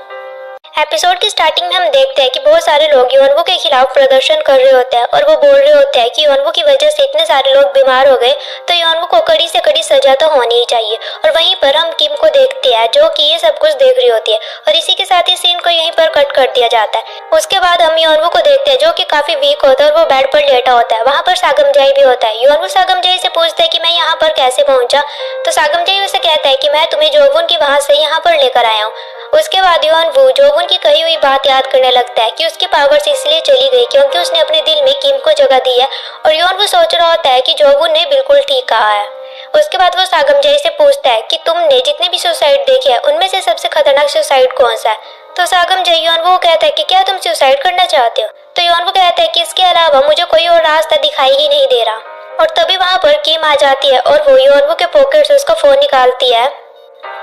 Episode की स्टार्टिंग में हम देखते हैं कि बहुत सारे लोग योनवू के खिलाफ प्रदर्शन कर रहे होते हैं और वो बोल रहे होते हैं कि योनवू की वजह से इतने सारे लोग बीमार हो गए, तो योनवू को कड़ी से कड़ी सजा तो होनी ही चाहिए। और वहीं पर हम किम को देखते हैं जो कि ये सब कुछ देख रही होती है और इसी के साथ ही सीन को यहीं पर कट कर दिया जाता है। उसके बाद हम योनवू को देखते हैं जो कि काफी वीक होता है और वो बेड पर लेटा होता है। वहाँ पर सागमजाई भी होता है। योनवू सागमजाई से पूछता है कि मैं यहाँ पर कैसे पहुंचा, तो सागमजाई उसे कहता है कि मैं तुम्हें जोवुन की वहां से यहाँ पर लेकर आया हूँ। उसके बाद योनवू जोवुन की कही हुई बात याद करने लगता है कि उसकी पावर्स इसलिए चली गई क्योंकि उसने अपने दिल में किम को जगह दी है, और योनवू सोच रहा होता है कि जोवुन ने बिल्कुल ठीक कहा है। उसके बाद वो सागमजाई से पूछता है कि तुमने जितने भी सुसाइड देखे हैं उनमें से सबसे खतरनाक सुसाइड कौन सा है, तो सागमजाई योनवू को कहता है कि क्या तुम सुसाइड करना चाहते हो, तो योनवू कहता है कि इसके अलावा मुझे कोई और रास्ता दिखाई ही नहीं दे रहा। और तभी वहाँ पर किम आ जाती है और वो योनवू के पॉकेट से उसका फोन निकालती है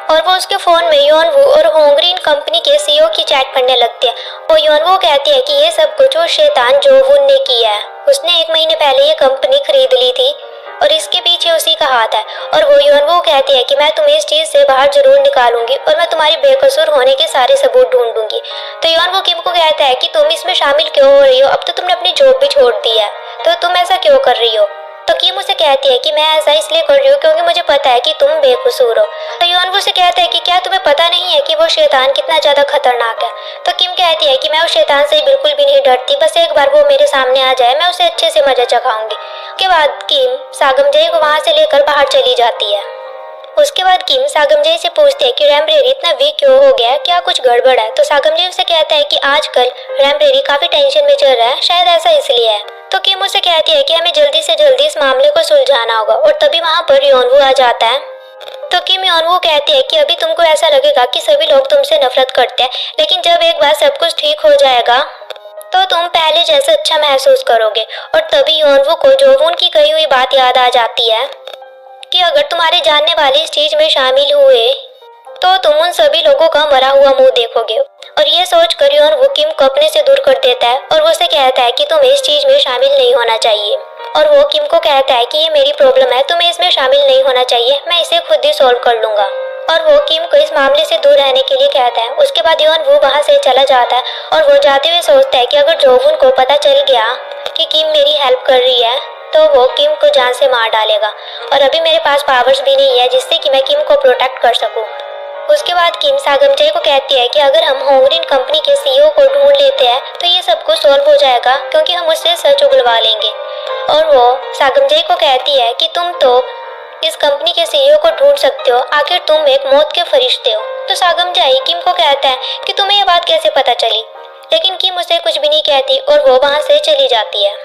और वो उसके फोन में योनवू और होंगरिन कंपनी के सीईओ की चैट पढ़ने लगती है। वो योनवू कहती है कि ये सब कुछ उस शैतान जोवुन ने किया है, उसने 1 महीने पहले ये कंपनी खरीद ली थी और इसके पीछे उसी का हाथ है। और वो योनवू कहती है कि मैं तुम्हें इस चीज से बाहर जरूर निकालूंगी और मैं तुम्हारी बेकसूर होने के सारे सबूत ढूंढूंगी। तो योनवू किम को कहता है कि तुम इसमें शामिल क्यों हो रही हो, अब तो तुमने अपनी जॉब भी छोड़ दी है, तो तुम ऐसा क्यों कर रही हो। तो किम उसे कहती है कि मैं ऐसा इसलिए कर रही हूँ क्योंकि मुझे पता है कि तुम बेकसूर हो। तो योनवू से कहता है कि क्या तुम्हें पता नहीं है कि वो शैतान कितना ज्यादा खतरनाक है। तो किम कहती है कि मैं उस शैतान से बिल्कुल भी नहीं डरती, बस एक बार वो मेरे सामने आ जाए मैं उसे अच्छे से मजा चखाऊंगी। उसके बाद किम सागमजाई को वहाँ से लेकर बाहर चली जाती है। उसके बाद किम सागमजाई से पूछती है कि रैमब्रेरी इतना वीक क्यों हो गया, क्या कुछ गड़बड़ है। तो सागमजाई उसे कहता है कि आजकल रैमब्रेरी काफी टेंशन में चल रहा है, शायद ऐसा इसलिए है। तो किम उसे कहती है कि हमें जल्दी से जल्दी इस मामले को सुलझाना होगा। और तभी वहाँ पर योनवू आ जाता है। तो किम योनवू कहती है कि अभी तुमको ऐसा लगेगा कि सभी लोग तुमसे नफरत करते हैं, लेकिन जब एक बार सब कुछ ठीक हो जाएगा तो तुम पहले जैसे अच्छा महसूस करोगे। और तभी योनवू को जोवुन की कही हुई बात याद आ जाती है कि अगर तुम्हारे जानने वाले इस चीज में शामिल हुए तो तुम उन सभी लोगों का मरा हुआ मुंह देखोगे। और ये सोचकर योनवू किम को अपने से दूर कर देता है और वो उसे कहता है कि तुम्हें इस चीज में शामिल नहीं होना चाहिए। और वो किम को कहता है कि ये मेरी प्रॉब्लम है, तुम्हें इसमें शामिल नहीं होना चाहिए, मैं इसे खुद ही सॉल्व कर लूंगा। और वो किम को इस मामले से दूर रहने के लिए कहता है। उसके बाद योनवू वहाँ से चला जाता है और वो जाते हुए सोचता है कि अगर जोवुन को पता चल गया कि किम मेरी हेल्प कर रही है तो वो किम को जान से मार डालेगा, और अभी मेरे पास पावर्स भी नहीं है जिससे कि मैं किम को प्रोटेक्ट कर सकूं। उसके बाद किम सागमजाई को कहती है कि अगर हम होंगरिन कंपनी के सीईओ को ढूंढ लेते हैं तो ये सब कुछ सॉल्व हो जाएगा क्योंकि हम उससे सच उगलवा लेंगे। और वो सागमजाई को कहती है कि तुम तो इस कंपनी के सीईओ को ढूंढ सकते हो, आखिर तुम एक मौत के फरिश्ते हो। तो सागमजाई किम को कहता है कि तुम्हें ये बात कैसे पता चली, लेकिन किम उसे कुछ भी नहीं कहती और वो वहाँ से चली जाती है।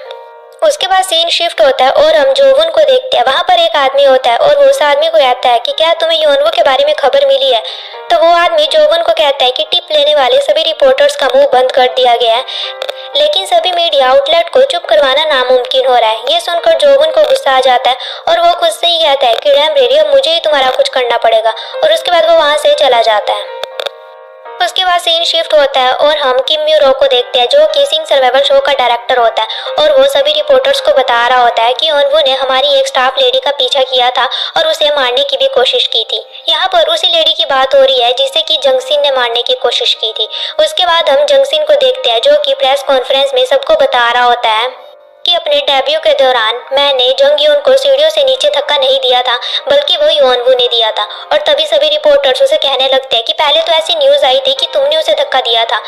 उसके बाद सीन शिफ्ट होता है और हम जोवुन को देखते हैं। वहाँ पर एक आदमी होता है और वो उस आदमी को कहता है कि क्या तुम्हें योनवू के बारे में खबर मिली है। तो वो आदमी जोवुन को कहता है कि टिप लेने वाले सभी रिपोर्टर्स का मुंह बंद कर दिया गया है, लेकिन सभी मीडिया आउटलेट को चुप करवाना नामुमकिन हो रहा है। ये सुनकर जोवुन को गुस्सा आ जाता है और वो खुद से ही कहता है कि रैमब्रेरी अब मुझे ही तुम्हारा कुछ करना पड़ेगा, और उसके बाद वो वहाँ से चला जाता है। उसके बाद सीन शिफ्ट होता है और हम किम म्यूरो को देखते हैं जो कि सिंग सर्वाइवल शो का डायरेक्टर होता है, और वो सभी रिपोर्टर्स को बता रहा होता है कि योनवू ने हमारी एक स्टाफ लेडी का पीछा किया था और उसे मारने की भी कोशिश की थी। यहाँ पर उसी लेडी की बात हो रही है जिसे कि जंगसिन ने मारने की कोशिश की थी। उसके बाद हम जंगसिन को देखते हैं जो कि प्रेस कॉन्फ्रेंस में सबको बता रहा होता है कि अपने डेब्यू के दौरान मैंने जंगयून को सीढ़ियों से नीचे धक्का नहीं दिया था, बल्कि वो योनवू ने दिया था। और तभी सभी रिपोर्टर्स उसे कहने लगते हैं कि पहले तो ऐसी न्यूज आई थी कि तुमने उसे धक्का दिया था,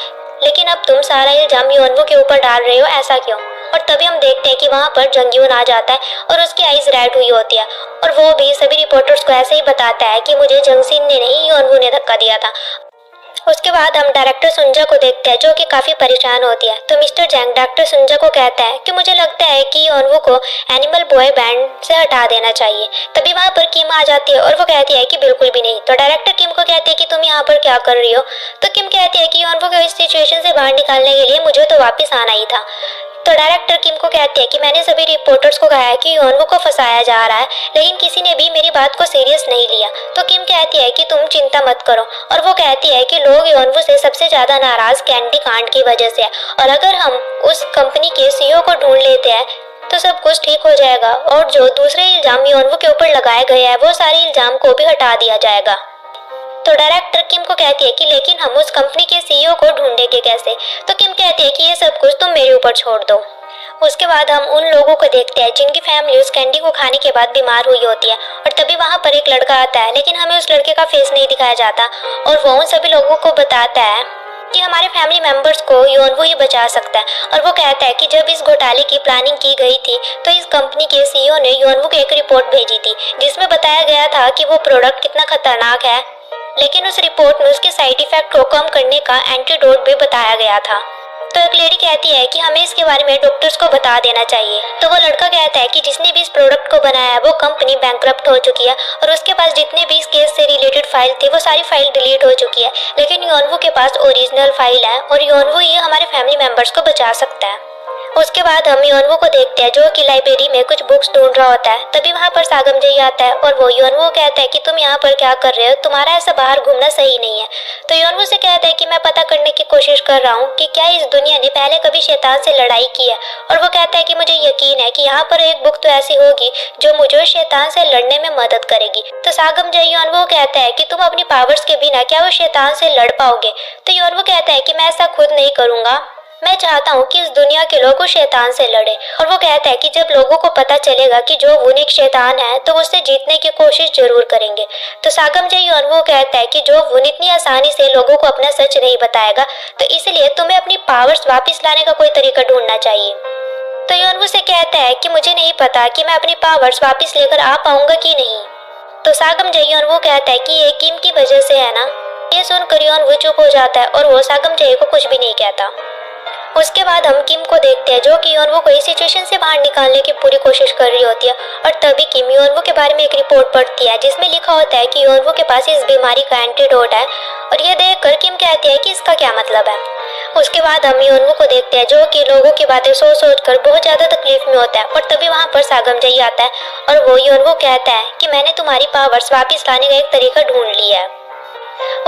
लेकिन अब तुम सारा इल्जाम योनवू के ऊपर डाल रहे हो, ऐसा क्यों। और तभी हम देखते हैं कि वहाँ पर जंगयून आ जाता है और उसकी आईज रेड हुई होती है, और वो भी सभी रिपोर्टर्स को ऐसे ही बताता है कि मुझे जंगसिन ने नहीं योनवू ने धक्का दिया था। उसके बाद हम डायरेक्टर सुंजा को देखते हैं जो कि काफी परेशान होती है। तो मिस्टर जैंग डॉक्टर सुंजा को कहता है कि मुझे लगता है कि योनवू को एनिमल बॉय बैंड से हटा देना चाहिए। तभी वहाँ पर किम आ जाती है और वो कहती है कि बिल्कुल भी नहीं। तो डायरेक्टर किम को कहती है कि तुम यहाँ पर क्या कर रही हो। तो किम कहती है कि योनवू को इस सिचुएशन से बाहर निकालने के लिए मुझे तो वापस आना ही था। तो डायरेक्टर किम को कहते हैं कि मैंने सभी रिपोर्टर्स को कहा है कि योनवू को फंसाया जा रहा है, लेकिन किसी ने भी मेरी बात को सीरियस नहीं लिया। तो किम कहती है कि तुम चिंता मत करो, और वो कहती है कि लोग योनवू से सबसे ज्यादा नाराज कैंडी कांड की वजह से है, और अगर हम उस कंपनी के सीईओ को ढूंढ लेते हैं तो सब कुछ ठीक हो जाएगा, और जो दूसरे इल्जाम योनवू के ऊपर लगाए गए हैं वो सारे इल्जाम को भी हटा दिया जाएगा। तो डायरेक्टर किम को कहती है कि लेकिन हम उस कंपनी के सीईओ को ढूंढ आगे कैसे। तो किम कहती है कि ये सब कुछ तुम मेरे ऊपर छोड़ दो। उसके बाद हम उन लोगों को देखते हैं जिनकी फैमिली उस कैंडी को खाने के बाद बीमार हुई होती है, और तभी वहाँ पर एक लड़का आता है, लेकिन हमें उस लड़के का फेस नहीं दिखाया जाता, और वो उन सभी लोगों को बताता है कि हमारे फैमिली मेंबर्स को योनवू ही बचा सकता है। और वो कहता है कि जब इस घोटाले की प्लानिंग की गई थी तो इस कंपनी के सीईओ ने योनवू को एक रिपोर्ट भेजी थी जिसमें बताया गया था कि वो प्रोडक्ट कितना खतरनाक है, लेकिन उस रिपोर्ट में उसके साइड इफेक्ट को कम करने का एंटीडोट भी बताया गया था। तो एक लेडी कहती है कि हमें इसके बारे में डॉक्टर्स को बता देना चाहिए। तो वो लड़का कहता है कि जिसने भी इस प्रोडक्ट को बनाया है वो कंपनी बैंकरप्ट हो चुकी है, और उसके पास जितने भी इस केस से रिलेटेड फाइल थे वो सारी फाइल डिलीट हो चुकी है, लेकिन योनवू के पास ओरिजिनल फाइल है और योनवू ही हमारे फैमिली मेंबर्स को बचा सकता है। उसके बाद हम योनवू को देखते हैं जो कि लाइब्रेरी में कुछ बुक्स ढूंढ रहा होता है। तभी वहाँ पर सागम जई आता है और वो योनवू को कहता है कि तुम यहाँ पर क्या कर रहे हो, तुम्हारा ऐसा बाहर घूमना सही नहीं है। तो योनवू से कहता है कि मैं पता करने की कोशिश कर रहा हूँ कि क्या इस दुनिया ने पहले कभी शैतान से लड़ाई की है, और वो कहता है कि मुझे यकीन है कि यहाँ पर एक बुक तो ऐसी होगी जो मुझे शैतान से लड़ने में मदद करेगी। तो सागम जई योनवू को कहता है कि तुम अपनी पावर्स के बिना क्या वो शैतान से लड़ पाओगे। तो योनवू कहता है कि मैं ऐसा खुद नहीं करूंगा, मैं चाहता हूँ कि इस दुनिया के लोग उस शैतान से लड़े। और वो कहता है कि जब लोगों को पता चलेगा कि जो वुन एक शैतान है तो उससे जीतने की कोशिश जरूर करेंगे। तो सागम जई योनवू कहता है कि जो वुन इतनी आसानी से लोगों को अपना सच नहीं बताएगा, तो इसलिए तुम्हें अपनी पावर्स वापस लाने का कोई तरीका ढूंढना चाहिए। तो योनवू से कहता है कि मुझे नहीं पता कि मैं अपनी पावर्स वापस लेकर आ पाऊंगा कि नहीं। तो सागम जई योनवू कहता है कि ये किम की वजह से है ना। ये सुनकर योनवू चुप हो जाता है और वो सागम जई को कुछ भी नहीं कहता। उसके बाद हम किम को देखते हैं जो कि योनवू को इस सिचुएशन से बाहर निकालने की पूरी कोशिश कर रही होती है, और तभी किम योनवू के बारे में एक रिपोर्ट पढ़ती है जिसमें लिखा होता है कि योनवू के पास इस बीमारी का एंटीडोट है, और ये देखकर किम कहती है कि इसका क्या मतलब है। उसके बाद हम योनवू को देखते हैं जो कि लोगों की बातें सोच कर बहुत ज्यादा तकलीफ में होता है, और तभी वहाँ पर सागम जई आता है और वो योनवू कहता है कि मैंने तुम्हारी पावर्स वापिस लाने का एक तरीका ढूंढ लिया है।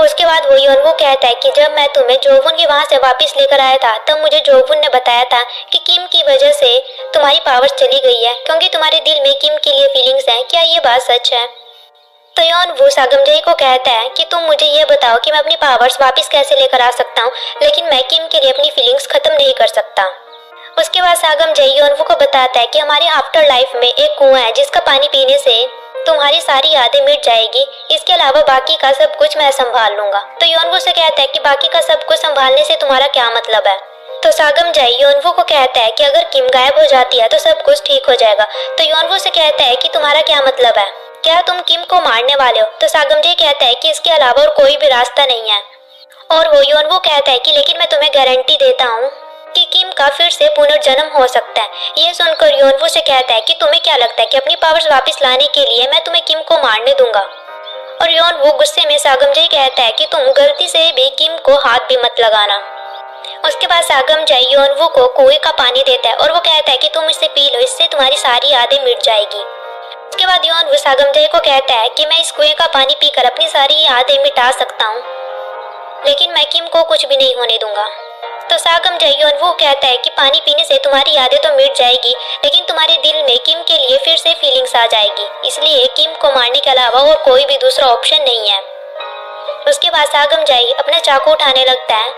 उसके बाद वो योनवू कहता है कि जब मैं तुम्हें जोवुन के वहाँ से वापस लेकर आया था तब मुझे जोवुन ने बताया था कि किम की वजह से तुम्हारी पावर्स चली गई है क्योंकि तुम्हारे दिल में किम के लिए फीलिंग्स हैं। क्या ये बात सच है? तो योनवू सागम जई को कहता है कि तुम मुझे ये बताओ कि मैं अपनी पावर्स वापस कैसे लेकर आ सकता हूँ, लेकिन मैं किम के लिए अपनी फीलिंग्स खत्म नहीं कर सकता। उसके बाद सागम जई योनवू को बताता है कि हमारे आफ्टर लाइफ में एक कुआं है जिसका पानी पीने से तुम्हारी सारी यादें मिट जाएगी, इसके अलावा बाकी का सब कुछ मैं संभाल लूंगा। तो योनवू से कहता है कि बाकी का सब कुछ संभालने से तुम्हारा क्या मतलब है। तो सागम जई योनवू को कहता है कि अगर किम गायब हो जाती है तो सब कुछ ठीक हो जाएगा। तो योनवू से कहता है कि तुम्हारा क्या मतलब है, क्या तुम किम को मारने वाले हो? तो सागम जई कहता है कि इसके अलावा और कोई भी रास्ता नहीं है। और वो योनवू कहता है कि लेकिन मैं तुम्हें गारंटी देता हूँ कि किम का फिर से पुनर्जन्म हो सकता है। ये सुनकर योनवू से कहता है कि तुम्हें क्या लगता है कि अपनी पावर्स वापस लाने के लिए मैं तुम्हें किम को मारने दूंगा? और योनवू गुस्से में सागम जई कहता है कि तुम गलती से भी किम को हाथ भी मत लगाना। उसके बाद सागम जई योनवू को कुएं का पानी देता है और वो कहता है कि तुम इसे पी लो, इससे तुम्हारी सारी यादें मिट जाएगी। उसके बाद योनवू सागम जई को कहता है कि मैं इस कुएं का पानी पीकर अपनी सारी यादें मिटा सकता हूँ, लेकिन मैं किम को कुछ भी नहीं होने दूंगा। तो सागम जई योनवू कहता है कि पानी पीने से तुम्हारी यादें तो मिट जाएगी, लेकिन तुम्हारे दिल में किम के लिए फिर से फीलिंग्स आ जाएगी, इसलिए किम को मारने के अलावा और कोई भी दूसरा ऑप्शन नहीं है। उसके बाद सागम जई अपना चाकू उठाने लगता है,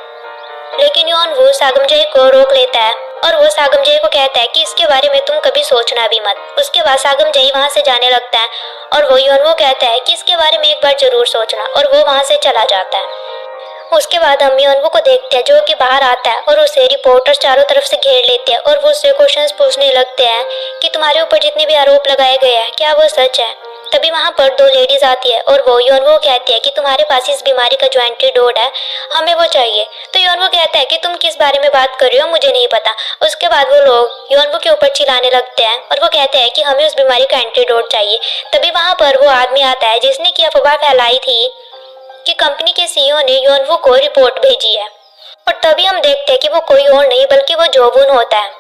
लेकिन योनवू सागम जई को रोक लेता है और वो सागम जई को कहता है कि इसके बारे में तुम कभी सोचना भी मत। उसके बाद सागम जई वहाँ से जाने लगता है और वो योनवू कहता है कि इसके बारे में एक बार जरूर सोचना, और वो वहाँ से चला जाता है। उसके बाद हम योनवू को देखते हैं जो कि बाहर आता है और उसे रिपोर्टर्स चारों तरफ से घेर लेते हैं और वो उससे क्वेश्चंस पूछने लगते हैं कि तुम्हारे ऊपर जितने भी आरोप लगाए गए हैं क्या वो सच है। तभी वहाँ पर दो लेडीज आती है और वो योनवू कहती है कि तुम्हारे पास इस बीमारी का जो एंटीडोट है हमें वो चाहिए। तो योनवू कहता है कि तुम किस बारे में बात कर रहे हो, मुझे नहीं पता। उसके बाद वो लोग योनवू के ऊपर चिल्लाने लगते हैं और वो कहते हैं कि हमें उस बीमारी का एंटीडोट चाहिए। तभी वहाँ पर वो आदमी आता है जिसने की अफवाह फैलाई थी कि कंपनी के सीईओ ने योनवू को रिपोर्ट भेजी है, और तभी हम देखते हैं कि वो कोई और नहीं बल्कि वो जोवुन होता है,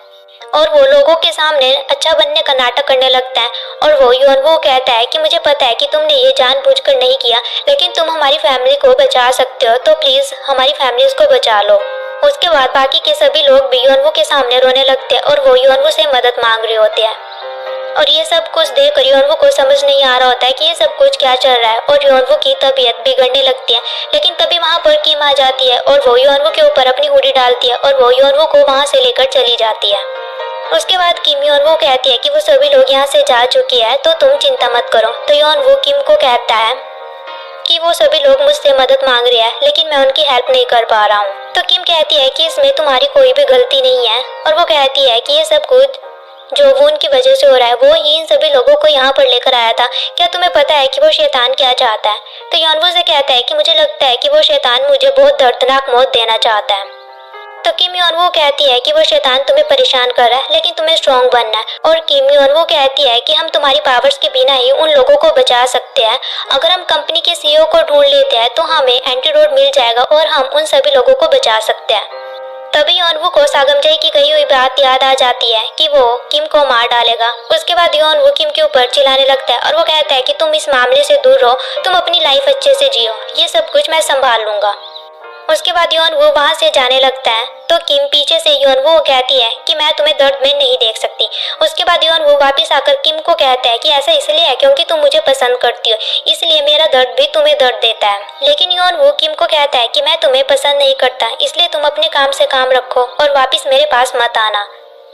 और वो लोगों के सामने अच्छा बनने का नाटक करने लगता है। और वो योनवू कहता है कि मुझे पता है कि तुमने ये जानबूझकर नहीं किया, लेकिन तुम हमारी फैमिली को बचा सकते हो, तो प्लीज हमारी फैमिली को बचा लो। उसके बाद बाकी के सभी लोग भी योनवू के सामने रोने लगते हैं और वो योनवू से मदद मांग रहे होते हैं। और ये सब कुछ देखकर योनवू को समझ नहीं आ रहा होता है कि ये सब कुछ क्या चल रहा है और योनवू की तबीयत बिगड़ने लगती है। लेकिन तभी वहाँ पर किम आ जाती है और वो योनवू के ऊपर अपनी हुडी डालती है और वो योनवू को वहाँ से लेकर चली जाती है। उसके बाद किम योनवू कहती है कि वो सभी लोग यहाँ से जा चुके हैं तो तुम चिंता मत करो। तो योनवू किम को कहता है कि वो सभी लोग मुझसे मदद मांग रहे हैं लेकिन मैं उनकी हेल्प नहीं कर पा रहा हूँ। तो किम कहती है कि इसमें तुम्हारी कोई भी गलती नहीं है और वो कहती है कि ये सब कुछ जो वो उनकी वजह से हो रहा है, वो ही इन सभी लोगों को यहाँ पर लेकर आया था। क्या तुम्हें पता है कि वो शैतान क्या चाहता है? तो योनवू से कहता है कि मुझे लगता है कि वो शैतान मुझे बहुत दर्दनाक मौत देना चाहता है। तो किम योनवू कहती है कि वो शैतान तुम्हें परेशान कर रहा है लेकिन तुम्हें स्ट्रॉन्ग बनना है। और किम योनवू कहती है कि हम तुम्हारी पावर्स के बिना ही उन लोगों को बचा सकते हैं। अगर हम कंपनी के सीईओ को ढूंढ लेते हैं तो हमें एंटीडोट मिल जाएगा और हम उन सभी लोगों को बचा सकते हैं। तभी योनवू को सागमजाई की कही हुई बात याद आ जाती है कि वो किम को मार डालेगा। उसके बाद योनवू किम के ऊपर चिल्लाने लगता है और वो कहता है कि तुम इस मामले से दूर रहो, तुम अपनी लाइफ अच्छे से जियो, ये सब कुछ मैं संभाल लूंगा। उसके बाद योनवू वहाँ से जाने लगता है तो किम पीछे से योनवू को कहती है कि मैं तुम्हें दर्द में नहीं देख सकती। उसके बाद योनवू वापस आकर किम को कहता है कि ऐसा इसलिए है क्योंकि तुम मुझे पसंद करती हो, इसलिए मेरा दर्द भी तुम्हें दर्द देता है। लेकिन योनवू किम को कहता है कि मैं तुम्हें पसंद नहीं करता, इसलिए तुम अपने काम से काम रखो और वापस मेरे पास मत आना।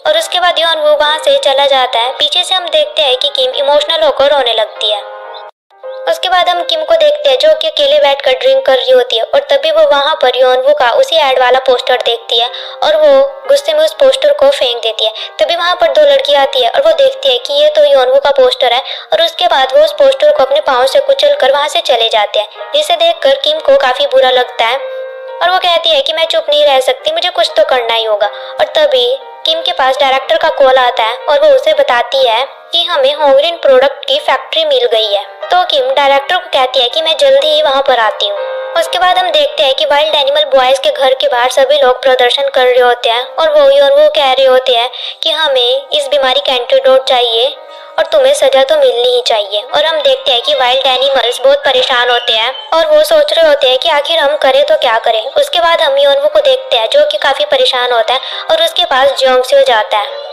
और उसके बाद योनवू वहाँ से चला जाता है। पीछे से हम देखते हैं कि किम इमोशनल होकर रोने लगती है। उसके बाद हम किम को देखते हैं जो कि अकेले बैठकर ड्रिंक कर रही होती है और तभी वो वहाँ पर योनवू का उसी ऐड वाला पोस्टर देखती है और वो गुस्से में उस पोस्टर को फेंक देती है। तभी वहाँ पर दो लड़की आती है और वो देखती है कि ये तो योनवू का पोस्टर है और उसके बाद वो उस पोस्टर को अपने पाँव से कुचल कर वहाँ से चले जाते हैं, जिसे देखकर किम को काफी बुरा लगता है और वो कहती है कि मैं चुप नहीं रह सकती, मुझे कुछ तो करना ही होगा। और तभी किम के पास डायरेक्टर का कॉल आता है और वो उसे बताती है कि हमें होंगरिन प्रोडक्ट की फैक्ट्री मिल गई है। तो किम डायरेक्टर को कहती है कि मैं जल्दी ही वहाँ पर आती हूँ। उसके बाद हम देखते हैं कि वाइल्ड एनिमल बॉयज के घर के बाहर सभी लोग प्रदर्शन कर रहे होते हैं और वो कह रहे होते हैं कि हमें इस बीमारी का एंटीडोट चाहिए और तुम्हें सजा तो मिलनी ही चाहिए। और हम देखते हैं कि वाइल्ड एनिमल्स बहुत परेशान होते हैं और वो सोच रहे होते हैं कि आखिर हम करें तो क्या करें। उसके बाद हम योनवू को देखते हैं जो कि काफी परेशान होता है और उसके पास जियोंगसू जाता है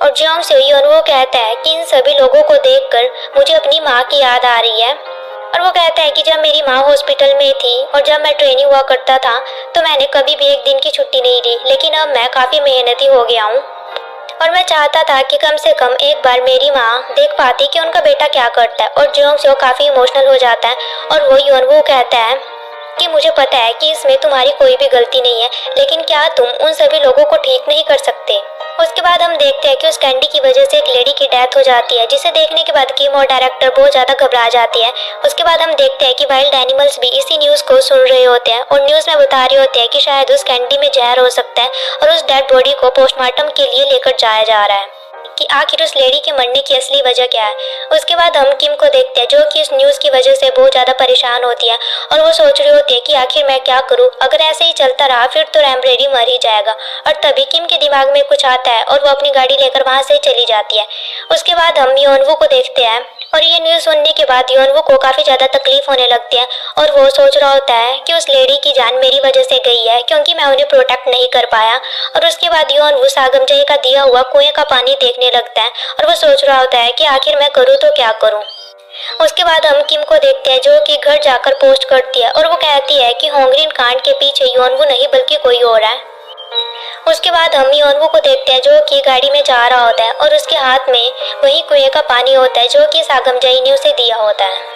और जियोंगसू योनवू कहता है कि इन सभी लोगों को देखकर मुझे अपनी माँ की याद आ रही है। और वो कहता है कि जब मेरी माँ हॉस्पिटल में थी और जब मैं ट्रेनिंग हुआ करता था तो मैंने कभी भी एक दिन की छुट्टी नहीं ली, लेकिन अब मैं काफी मेहनती हो गया हूँ और मैं चाहता था कि कम से कम एक बार मेरी माँ देख पाती कि उनका बेटा क्या करता है। और जियोंगसू काफी इमोशनल हो जाता है और वो योनवू कहता है कि मुझे पता है कि इसमें तुम्हारी कोई भी गलती नहीं है, लेकिन क्या तुम उन सभी लोगों को ठीक नहीं कर सकते? उसके बाद हम देखते हैं कि उस कैंडी की वजह से एक लेडी की डेथ हो जाती है, जिसे देखने के बाद किम और डायरेक्टर बहुत ज्यादा घबरा जाती है। उसके बाद हम देखते हैं कि वाइल्ड एनिमल्स भी इसी न्यूज को सुन रहे होते हैं और न्यूज में बता रहे होते हैं कि शायद उस कैंडी में जहर हो सकता है और उस डेड बॉडी को पोस्टमार्टम के लिए लेकर जाया जा रहा है कि आखिर उस लेडी के मरने की असली वजह क्या है। उसके बाद हम किम को देखते हैं जो कि इस न्यूज की वजह से बहुत ज्यादा परेशान होती है और वो सोच रही होती है कि आखिर मैं क्या करूं, अगर ऐसे ही चलता रहा फिर तो रैमब्रेडी मर ही जाएगा। और तभी किम के दिमाग में कुछ आता है और वो अपनी गाड़ी लेकर वहां से चली जाती है। उसके बाद हम योनवू को देखते हैं और ये न्यूज सुनने के बाद योनवू को काफी ज्यादा तकलीफ होने लगती है और वो सोच रहा होता है कि उस लेडी की जान मेरी वजह से गई है क्योंकि मैं उन्हें प्रोटेक्ट नहीं कर पाया। और उसके बाद योनवू सागमजाई का दिया हुआ कुएं का पानी देखने लगता है और वो सोच रहा होता है कि आखिर मैं करूँ तो क्या करूँ। उसके बाद हम किम को देखते हैं जो कि घर जाकर पोस्ट करती है और वो कहती है कि होंगरिन कांड के पीछे योनवू नहीं बल्कि कोई और है। उसके बाद हम योनवू को देखते हैं जो कि गाड़ी में जा रहा होता है और उसके हाथ में वही कुएं का पानी होता है जो कि सागमजाई ने उसे दिया होता है।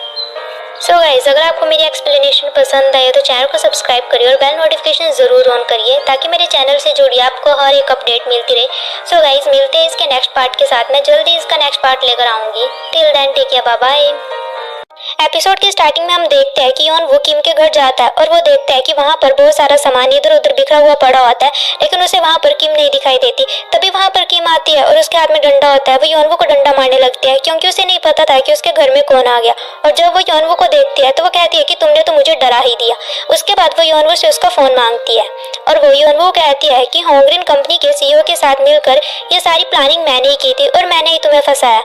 सो गाइस, अगर आपको मेरी एक्सप्लेनेशन पसंद आए तो चैनल को सब्सक्राइब करिए और बेल नोटिफिकेशन जरूर ऑन करिए ताकि मेरे चैनल से जुड़ी आपको हर एक अपडेट मिलती रहे। सो गाइस, मिलते हैं इसके नेक्स्ट पार्ट के साथ। मैं जल्दी इसका नेक्स्ट पार्ट लेकर आऊंगी। Till then take care, bye bye. Episode की स्टार्टिंग में हम देखते हैं कि योनवू किम के घर जाता है और वो देखता है कि वहाँ पर बहुत सारा सामान इधर उधर बिखरा हुआ पड़ा होता है, लेकिन उसे वहाँ पर किम नहीं दिखाई देती। तभी वहाँ पर किम आती है और उसके हाथ में डंडा होता है। वो योनवू को डंडा मारने लगती है क्योंकि उसे नहीं पता था कि उसके घर में कौन आ गया। और जब वो योनवू को देखती है तो वो कहती है कि तुमने तो मुझे डरा ही दिया। उसके बाद वो योनवू से उसका फोन मांगती है और वो योनवू कहती है कि होंगरिन कंपनी के सीईओ के साथ मिलकर ये सारी प्लानिंग मैंने ही की थी और मैंने ही तुम्हें फंसाया।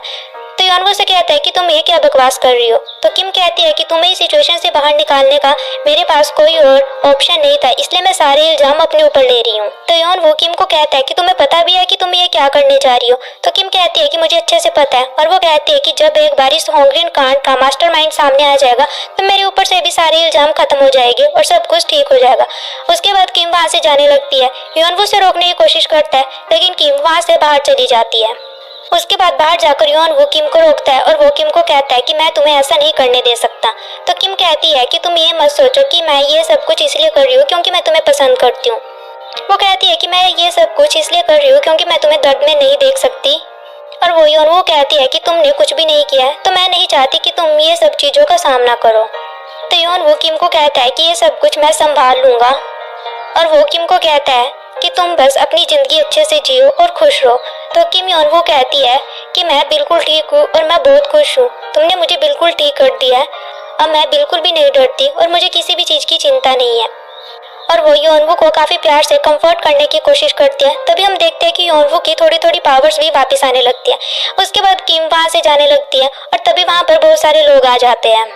तो योनवू से कहता है कि तुम ये क्या बकवास कर रही हो। तो किम कहती है कि तुम्हें इस सिचुएशन से बाहर निकालने का मेरे पास कोई और ऑप्शन नहीं था, इसलिए मैं सारे इल्जाम अपने ऊपर ले रही हूँ। तो योनवू किम को कहता है कि तुम्हें पता भी है कि तुम ये क्या करने जा रही हो। तो किम कहती है कि मुझे अच्छे से पता है, और वो कहती है कि जब एक बार इस होंगरिन कांड का मास्टरमाइंड सामने आ जाएगा तो मेरे ऊपर से भी सारे इल्जाम खत्म हो जाएंगे और सब कुछ ठीक हो जाएगा। उसके बाद किम वहाँ से जाने लगती है। योनवू से रोकने की कोशिश करता है, लेकिन किम वहाँ से बाहर चली जाती है। उसके बाद बाहर जाकर योनवू किम को रोकता है और वो किम को कहता है कि मैं तुम्हें ऐसा नहीं करने दे सकता। तो किम कहती है कि तुम ये मत सोचो कि मैं ये सब कुछ इसलिए कर रही हूँ क्योंकि मैं तुम्हें पसंद करती हूँ। वो कहती है कि मैं ये सब कुछ इसलिए कर रही हूँ क्योंकि मैं तुम्हें दर्द में नहीं देख सकती। और वो कहती है कि तुमने कुछ भी नहीं किया है, तो मैं नहीं चाहती कि तुम ये सब चीज़ों का सामना करो। तो योनवू किम को कहता है कि ये सब कुछ मैं संभाल लूँगा। और वो किम को कहता है कि तुम बस अपनी ज़िंदगी अच्छे से जियो और खुश रहो। तो किम योनवू कहती है कि मैं बिल्कुल ठीक हूँ और मैं बहुत खुश हूँ, तुमने मुझे बिल्कुल ठीक कर दिया है, अब मैं बिल्कुल भी नहीं डरती और मुझे किसी भी चीज़ की चिंता नहीं है। और वो योनवू को काफ़ी प्यार से कंफर्ट करने की कोशिश करती है। तभी हम देखते हैं कि योनवू की थोड़ी थोड़ी पावर्स भी वापस आने लगती है। उसके बाद किम वहाँ से जाने लगती है और तभी वहाँ पर बहुत सारे लोग आ जाते हैं।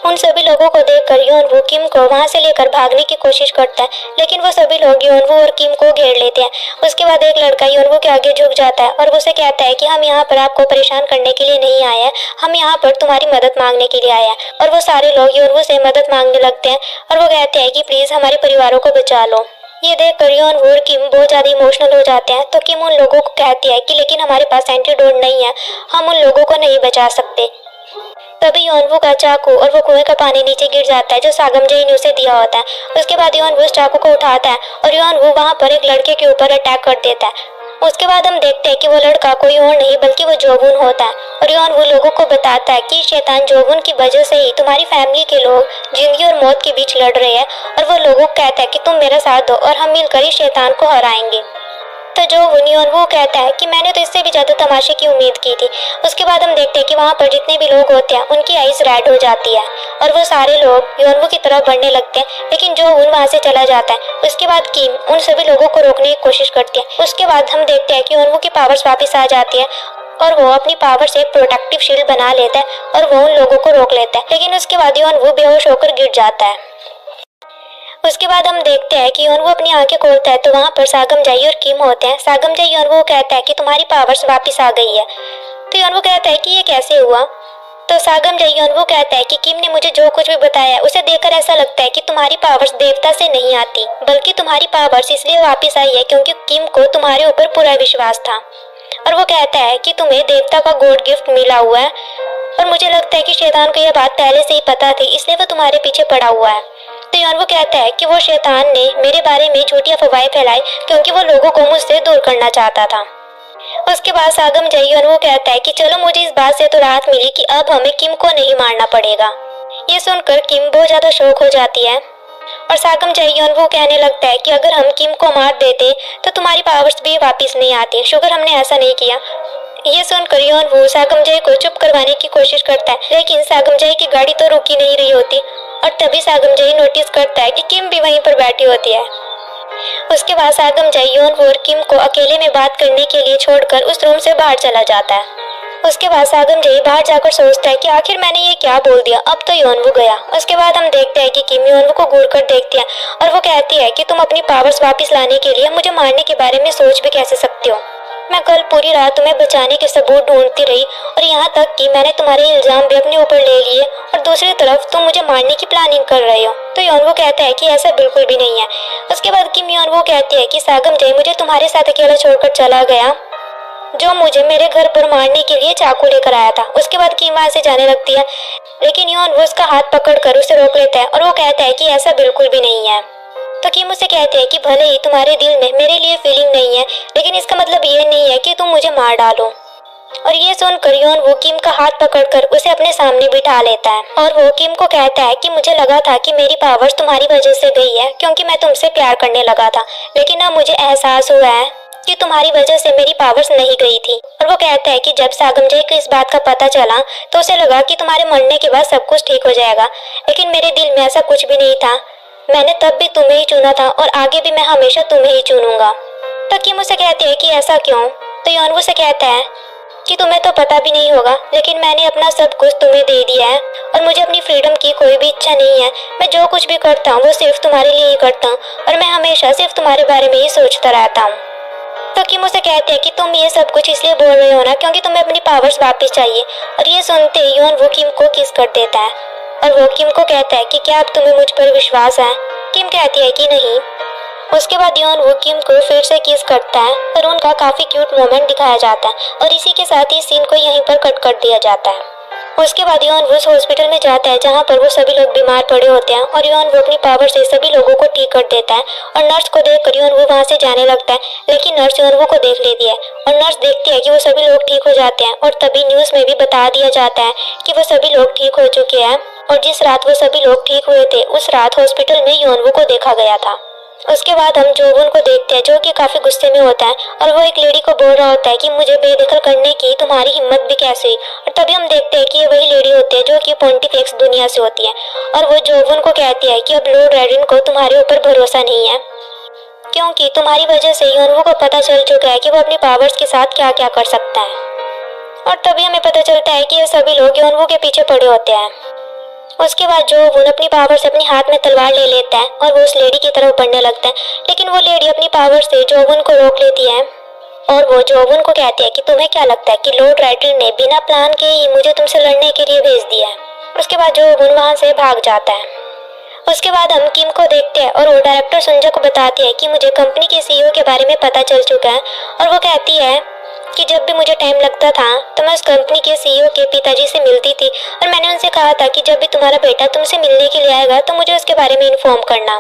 उन सभी लोगों को देखकर योनवू किम को वहाँ से लेकर भागने की कोशिश करता है, लेकिन वो सभी लोग योनवू और किम को घेर लेते हैं। उसके बाद एक लड़का योनवू के आगे झुक जाता है और उसे कहता है कि हम यहाँ पर आपको परेशान करने के लिए नहीं आए हैं, हम यहाँ पर तुम्हारी मदद मांगने के लिए आए हैं। और वो सारे लोग योनवू से मदद मांगने लगते हैं और वो कहते हैं कि प्लीज़ हमारे परिवारों को बचा लो। ये देखकर योनवू और किम बहुत ज़्यादा इमोशनल हो जाते हैं। तो किम उन लोगों को कहती है कि लेकिन हमारे पास एंटीडोट नहीं है, हम उन लोगों को नहीं बचा सकते। तभी योनवू का चाकू और वो कुएं का पानी नीचे गिर जाता है जो सागमजई ने उसे दिया होता है। उसके बाद योनवू उस चाकू को उठाता है और योनवू वहाँ पर एक लड़के के ऊपर अटैक कर देता है। उसके बाद हम देखते हैं कि वो लड़का कोई और नहीं बल्कि वो जोवुन होता है। और योनवू लोगों को बताता है कि शैतान जोवुन की वजह से ही तुम्हारी फैमिली के लोग जिंदगी और मौत के बीच लड़ रहे हैं। और वो लोगों को कहता है कि तुम मेरा साथ दो और हम मिलकर इस शैतान को हराएंगे। तो जोवुन कहता है कि मैंने तो इससे भी ज़्यादा तमाशे की उम्मीद की थी। उसके बाद हम देखते हैं कि वहाँ पर जितने भी लोग होते हैं उनकी आइज़ रेड हो जाती है और वो सारे लोग योनवू की तरफ बढ़ने लगते हैं, लेकिन जोवुन वहाँ से चला जाता है। उसके बाद किम उन सभी लोगों को रोकने की कोशिश करती है। उसके बाद हम देखते हैं कि योनवू की पावर्स वापस आ जाती है और वो अपनी पावर से एक प्रोटेक्टिव शील्ड बना लेता है और वो उन लोगों को रोक लेता है, लेकिन उसके बाद योनवू बेहोश होकर गिर जाता है। उसके बाद हम देखते हैं कि योनवू अपनी आंखें खोलता है तो वहाँ पर सागमजई और किम होते हैं। सागमजई योनवू कहता है कि तुम्हारी पावर्स वापस आ गई है। तो योनवू कहता है कि ये कैसे हुआ। तो सागमजई योनवू कहता है कि किम ने मुझे जो कुछ भी बताया है उसे देखकर ऐसा लगता है कि तुम्हारी पावर्स देवता से नहीं आती, बल्कि तुम्हारी पावर्स इसलिए वापस आई है क्योंकि किम को तुम्हारे ऊपर पूरा विश्वास था। और वो कहता है कि तुम्हें देवता का गॉड गिफ्ट मिला हुआ है और मुझे लगता है कि शैतान को यह बात पहले से ही पता थी, इसलिए वो तुम्हारे पीछे पड़ा हुआ है। तो योनवू कहता है कि वो शैतान ने मेरे बारे में झूठी अफवाहें फैलाई क्योंकि वो लोगों को मुझसे दूर करना चाहता था। उसके बाद सागमजई योनवू कहता है कि चलो मुझे इस बात से तो राहत मिली कि अब हमें किम को नहीं मारना पड़ेगा। ये सुनकर किम बहुत ज़्यादा शौक हो जाती है और सागमजई योनवू कहने लगता है कि अगर हम किम को मार देते तो तुम्हारी पावर्स भी वापस नहीं आती, शुक्र हमने ऐसा नहीं किया। ये सुनकर योनवू सागमजई को चुप करवाने की कोशिश करता है, लेकिन सागमजई की गाड़ी तो रुकी नहीं रही होती और तभी सागमजई नोटिस करता है कि किम भी वहीं पर बैठी होती है। उसके बाद सागमजई योनवू और किम को अकेले में बात करने के लिए छोड़कर उस रूम से बाहर चला जाता है। उसके बाद सागमजई बाहर जाकर सोचता है कि आखिर मैंने ये क्या बोल दिया, अब तो योनवू गया। उसके बाद हम देखते हैं कि किम योनवू को घूर कर देखती है और वो कहती है कि तुम अपनी पावर्स वापस लाने के लिए मुझे मारने के बारे में सोच भी कैसे सकते हो। मैं कल पूरी रात तुम्हें बचाने के सबूत ढूंढती रही और यहाँ तक कि मैंने तुम्हारे इल्जाम भी अपने ऊपर ले लिए और दूसरी तरफ तुम मुझे मारने की प्लानिंग कर रहे हो। तो योनवू कहता है कि ऐसा बिल्कुल भी नहीं है। उसके बाद किम योनवू कहती है कि सागमजई मुझे तुम्हारे साथ अकेला छोड़कर चला गया जो मुझे मेरे घर पर मारने के लिए चाकू लेकर आया था। उसके बाद किम वहाँ से जाने लगती है, लेकिन योनवू उसका हाथ पकड़कर उसे रोक लेता है और वो कहता है कि ऐसा बिल्कुल भी नहीं है। तो किम उसे कहते हैं कि भले ही तुम्हारे दिल में मेरे लिए फीलिंग नहीं है, लेकिन इसका मतलब ये नहीं है कि तुम मुझे मार डालो। और ये सुनकर योनवू किम का हाथ पकड़कर उसे अपने सामने बिठा लेता है और वो किम को कहता है कि मुझे लगा था कि मेरी पावर्स तुम्हारी वजह से गई है क्योंकि मैं तुमसे प्यार करने लगा था, लेकिन अब मुझे एहसास हुआ है कि तुम्हारी वजह से मेरी पावर्स नहीं गई थी। और वो कहता है कि जब सागमजई को इस बात का पता चला तो उसे लगा कि तुम्हारे मरने के बाद सब कुछ ठीक हो जाएगा, लेकिन मेरे दिल में ऐसा कुछ भी नहीं था। मैंने तब भी तुम्हें ही चुना था और आगे भी मैं हमेशा तुम्हें ही चुनूंगा। तो किम उसे कहती है कि ऐसा क्यों। तो योनवू से कहता है कि तुम्हें तो पता भी नहीं होगा, लेकिन मैंने अपना सब कुछ तुम्हें दे दिया है और मुझे अपनी फ्रीडम की कोई भी इच्छा नहीं है। मैं जो कुछ भी करता हूँ वो सिर्फ तुम्हारे लिए ही करता हूँ और मैं हमेशा सिर्फ तुम्हारे बारे में ही सोचता रहता हूँ। तो किम उसे कहते हैं कि तुम ये सब कुछ इसलिए बोल रहे हो ना क्योंकि तुम्हें अपनी पावर्स वापस चाहिए। और ये सुनते ही योन वो किम को किस कर देता है और वो किम को कहता है कि क्या अब तुम्हें मुझ पर विश्वास है। किम कहती है कि नहीं। उसके बाद योन वो किम को फिर से किस करता है और उनका काफी क्यूट मोमेंट दिखाया जाता है और इसी के साथ ही सीन को यहीं पर कट कर दिया जाता है। उसके बाद योन वो उस हॉस्पिटल में जाता है जहाँ पर वो सभी लोग बीमार पड़े होते हैं और योन वो अपनी पावर से सभी लोगों को ठीक कर देता है और नर्स को देखकर योन वो वहाँ से जाने लगता है, लेकिन नर्स योन वो को देख लेती है और नर्स देखती है कि वो सभी लोग ठीक हो जाते हैं और तभी न्यूज में भी बता दिया जाता है कि वो सभी लोग ठीक हो चुके हैं और जिस रात वो सभी लोग ठीक हुए थे उस रात हॉस्पिटल में योन वो को देखा गया था। उसके बाद हम जोवुन को देखते हैं जो कि काफी गुस्से में होता है और वो एक लेडी को बोल रहा होता है कि मुझे बेदखल करने की तुम्हारी हिम्मत भी कैसे हुई। और तभी हम देखते हैं कि ये वही लेडी होती है जो कि पॉन्टिफेक्स दुनिया से होती है और वो जोवुन को कहती है कि अब लॉर्ड रेडिन को तुम्हारे ऊपर भरोसा नहीं है क्योंकि तुम्हारी वजह से योनवू को पता चल चुका है कि वो अपनी पावर्स के साथ क्या क्या कर सकता है। और तभी हमें पता चलता है कि ये सभी लोग योनवू के पीछे पड़े होते हैं। उसके बाद जोवुन अपनी पावर से अपने हाथ में तलवार ले लेता है और वो उस लेडी की तरफ बढ़ने लगता है, लेकिन वो लेडी अपनी पावर से जोवुन को रोक लेती है और वो जोवुन को कहती है कि तुम्हें क्या लगता है कि लॉर्ड राइटर ने बिना प्लान के ही मुझे तुमसे लड़ने के लिए भेज दिया है। उसके बाद जोवुन वहाँ से भाग जाता है। उसके बाद हम किम को देखते हैं और वो डायरेक्टर सुंजा को बताती है कि मुझे कंपनी के सीईओ के बारे में पता चल चुका है और वो कहती है कि जब भी मुझे टाइम लगता था तो मैं उस कंपनी के सीईओ के पिताजी से मिलती थी और मैंने उनसे कहा था कि जब भी तुम्हारा बेटा तुमसे मिलने के लिए आएगा तो मुझे उसके बारे में इन्फॉर्म करना।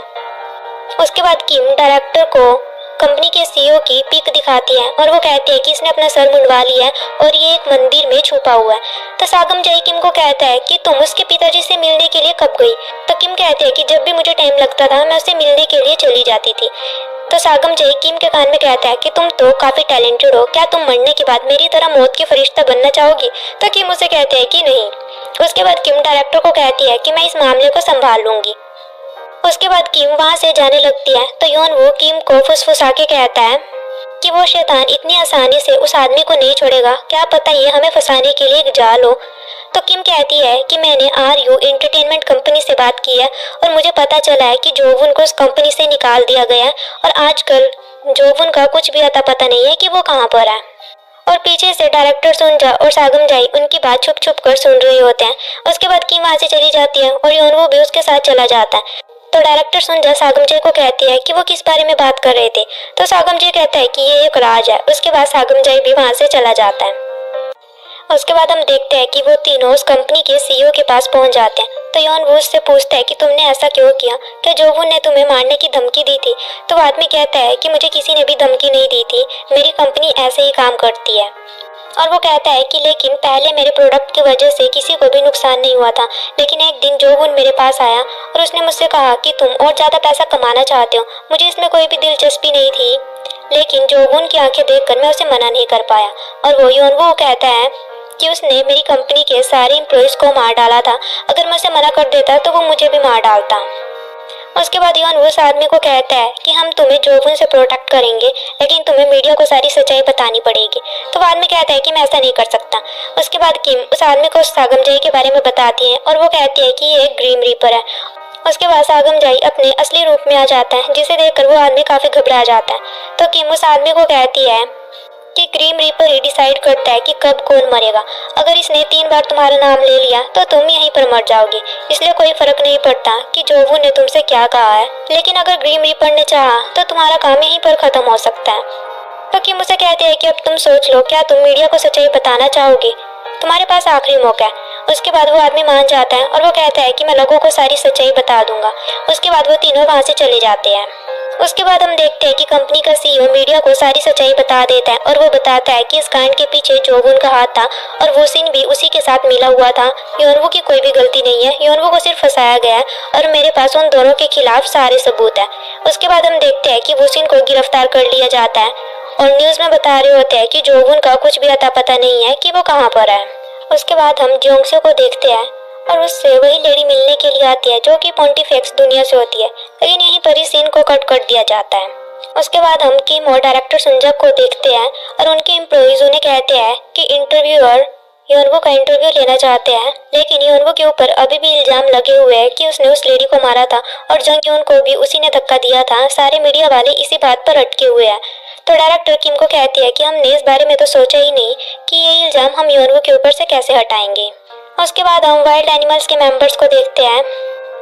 उसके बाद किम डायरेक्टर को कंपनी के सीईओ की पिक दिखाती है और वो कहती है कि इसने अपना सर मुंडवा लिया है और ये एक मंदिर में छुपा हुआ है। तो सागम जय किम को कहता है कि तुम उसके पिताजी से मिलने के लिए कब गई। तो किम कहती है कि जब भी मुझे टाइम लगता था मैं उससे मिलने के लिए चली जाती थी। तो सागम जय किम के कान में कहता है कि तुम तो काफी टैलेंटेड हो, क्या तुम मरने के बाद मेरी तरह मौत की फरिश्ता बनना चाहोगी। तो किम उसे कहते हैं कि नहीं। उसके बाद किम डायरेक्टर को कहती है कि मैं इस मामले को संभाल लूंगी। उसके बाद किम वहाँ से जाने लगती है तो योन वो किम को फुसफुसा के कहता है कि वो शैतान इतनी आसानी से उस आदमी को नहीं छोड़ेगा, क्या पता ये हमें फंसाने के लिए एक जाल हो। तो किम कहती है कि मैंने RU एंटरटेनमेंट कंपनी से बात की है और मुझे पता चला है कि जोवुन को उस कंपनी से निकाल दिया गया है और आजकल जोवुन का कुछ भी अता पता नहीं है कि वो कहाँ पर है। और पीछे से डायरेक्टर सुंजा और सागम जाई उनकी बात छुप छुप कर सुन रहे होते हैं। उसके बाद किम वहाँ से चली जाती है और योनवू भी उसके साथ चला जाता है। तो डायरेक्टर सुंजा सागम जय को कहती है कि वो किस बारे में बात कर रहे थे। तो सागम जय कहता है कि ये एक राज है। उसके बाद सागम जय भी वहाँ से चला जाता है। उसके बाद हम देखते हैं कि वो तीनों उस कंपनी के सीईओ के पास पहुंच जाते हैं। तो योनवू उससे पूछता है कि तुमने ऐसा क्यों किया, क्या जोवुन ने तुम्हें मारने की धमकी दी थी। तो वो आदमी कहता है कि मुझे किसी ने भी धमकी नहीं दी थी, मेरी कंपनी ऐसे ही काम करती है। और वो कहता है कि लेकिन पहले मेरे प्रोडक्ट की वजह से किसी को भी नुकसान नहीं हुआ था, लेकिन एक दिन जोवुन मेरे पास आया और उसने मुझसे कहा कि तुम और ज़्यादा पैसा कमाना चाहते हो। मुझे इसमें कोई भी दिलचस्पी नहीं थी, लेकिन जोवुन की आंखें देखकर मैं उसे मना नहीं कर पाया। और वो योनवू कहता है कि उसने मेरी कंपनी के सारे एम्प्लॉयज को मार डाला था, अगर मैं उसे मना कर देता तो वो मुझे भी मार डालता। उसके बाद योनवू उस आदमी को कहता है कि हम तुम्हें जोवुन से प्रोटेक्ट करेंगे, लेकिन तुम्हें मीडिया को सारी सच्चाई बतानी पड़ेगी। तो वो आदमी कहता है कि मैं ऐसा नहीं कर सकता। उसके बाद किम उस आदमी को सागम जय के बारे में बताती है और वो कहती है कि ये एक ग्रीम रीपर है। उसके बाद सागम जय अपने असली रूप में आ जाता है, जिसे देखकर वो आदमी काफी घबरा जाता है। तो किम उस आदमी को कहती है कि ग्रीम रीपर ही डिसाइड करता है कि कब कौन मरेगा। अगर इसने 3 बार तुम्हारा नाम ले लिया तो तुम यहीं पर मर जाओगी, इसलिए कोई फर्क नहीं पड़ता कि जोवुन ने तुमसे क्या कहा है। लेकिन अगर ग्रीम रीपर ने चाहा तो तुम्हारा काम यहीं पर खत्म हो सकता है। तो किम उसे कहते हैं कि अब तुम सोच लो, क्या तुम मीडिया को सच्चाई बताना चाहोगे, तुम्हारे पास आखिरी मौका है। उसके बाद वो आदमी मान जाता है और वो कहता है कि मैं लोगों को सारी सच्चाई बता दूंगा। उसके बाद वो तीनों वहाँ से चले जाते हैं। उसके बाद हम देखते हैं कि कंपनी का सीईओ मीडिया को सारी सच्चाई बता देता है और वो बताता है कि इस कांड के पीछे जोवुन का हाथ था और वो सीन भी उसी के साथ मिला हुआ था। योनवू की कोई भी गलती नहीं है, योनवू को सिर्फ फंसाया गया है और मेरे पास उन दोनों के खिलाफ सारे सबूत है। उसके बाद हम देखते हैं कि वुसिन को गिरफ्तार कर लिया जाता है और न्यूज में बता रहे होते हैं कि जोवुन का कुछ भी अता पता नहीं है कि वो कहाँ पर है। उसके बाद हम जोंगसे को देखते हैं और उससे वही लेडी मिलने के लिए आती है जो कि पॉन्टिफेक्स दुनिया से होती है, लेकिन यहीं पर इस सीन को कट कर दिया जाता है। उसके बाद हम किम और डायरेक्टर सुंजक को देखते हैं और उनके एम्प्लॉइज उन्हें कहते हैं कि इंटरव्यूअर योनवो का इंटरव्यू लेना चाहते हैं, लेकिन योनवो के ऊपर अभी भी इल्जाम लगे हुए हैं कि उसने उस लेडी को मारा था और जंग यून को भी उसी ने धक्का दिया था। सारे मीडिया वाले इसी बात पर अटके हुए हैं। तो डायरेक्टर किम को कहती है कि हमने इस बारे में तो सोचा ही नहीं कि ये इल्जाम हम योनवो के ऊपर से कैसे हटाएंगे। उसके बाद हम वाइल्ड एनिमल्स के मेंबर्स को देखते हैं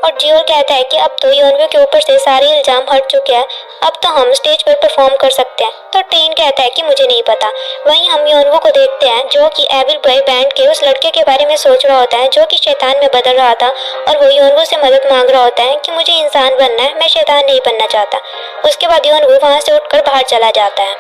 और जियोल कहता है कि अब तो योनवो के ऊपर से सारे इल्जाम हट चुके हैं, अब तो हम स्टेज पर परफॉर्म कर सकते हैं। तो टेन कहता है कि मुझे नहीं पता। वहीं हम योनवो को देखते हैं जो कि एविल बॉय बैंड के उस लड़के के बारे में सोच रहा होता है जो कि शैतान में बदल रहा था और वो योनवो से मदद मांग रहा होता है कि मुझे इंसान बनना है, मैं शैतान नहीं बनना चाहता। उसके बाद योनवो वहाँ से उठकर बाहर चला जाता है।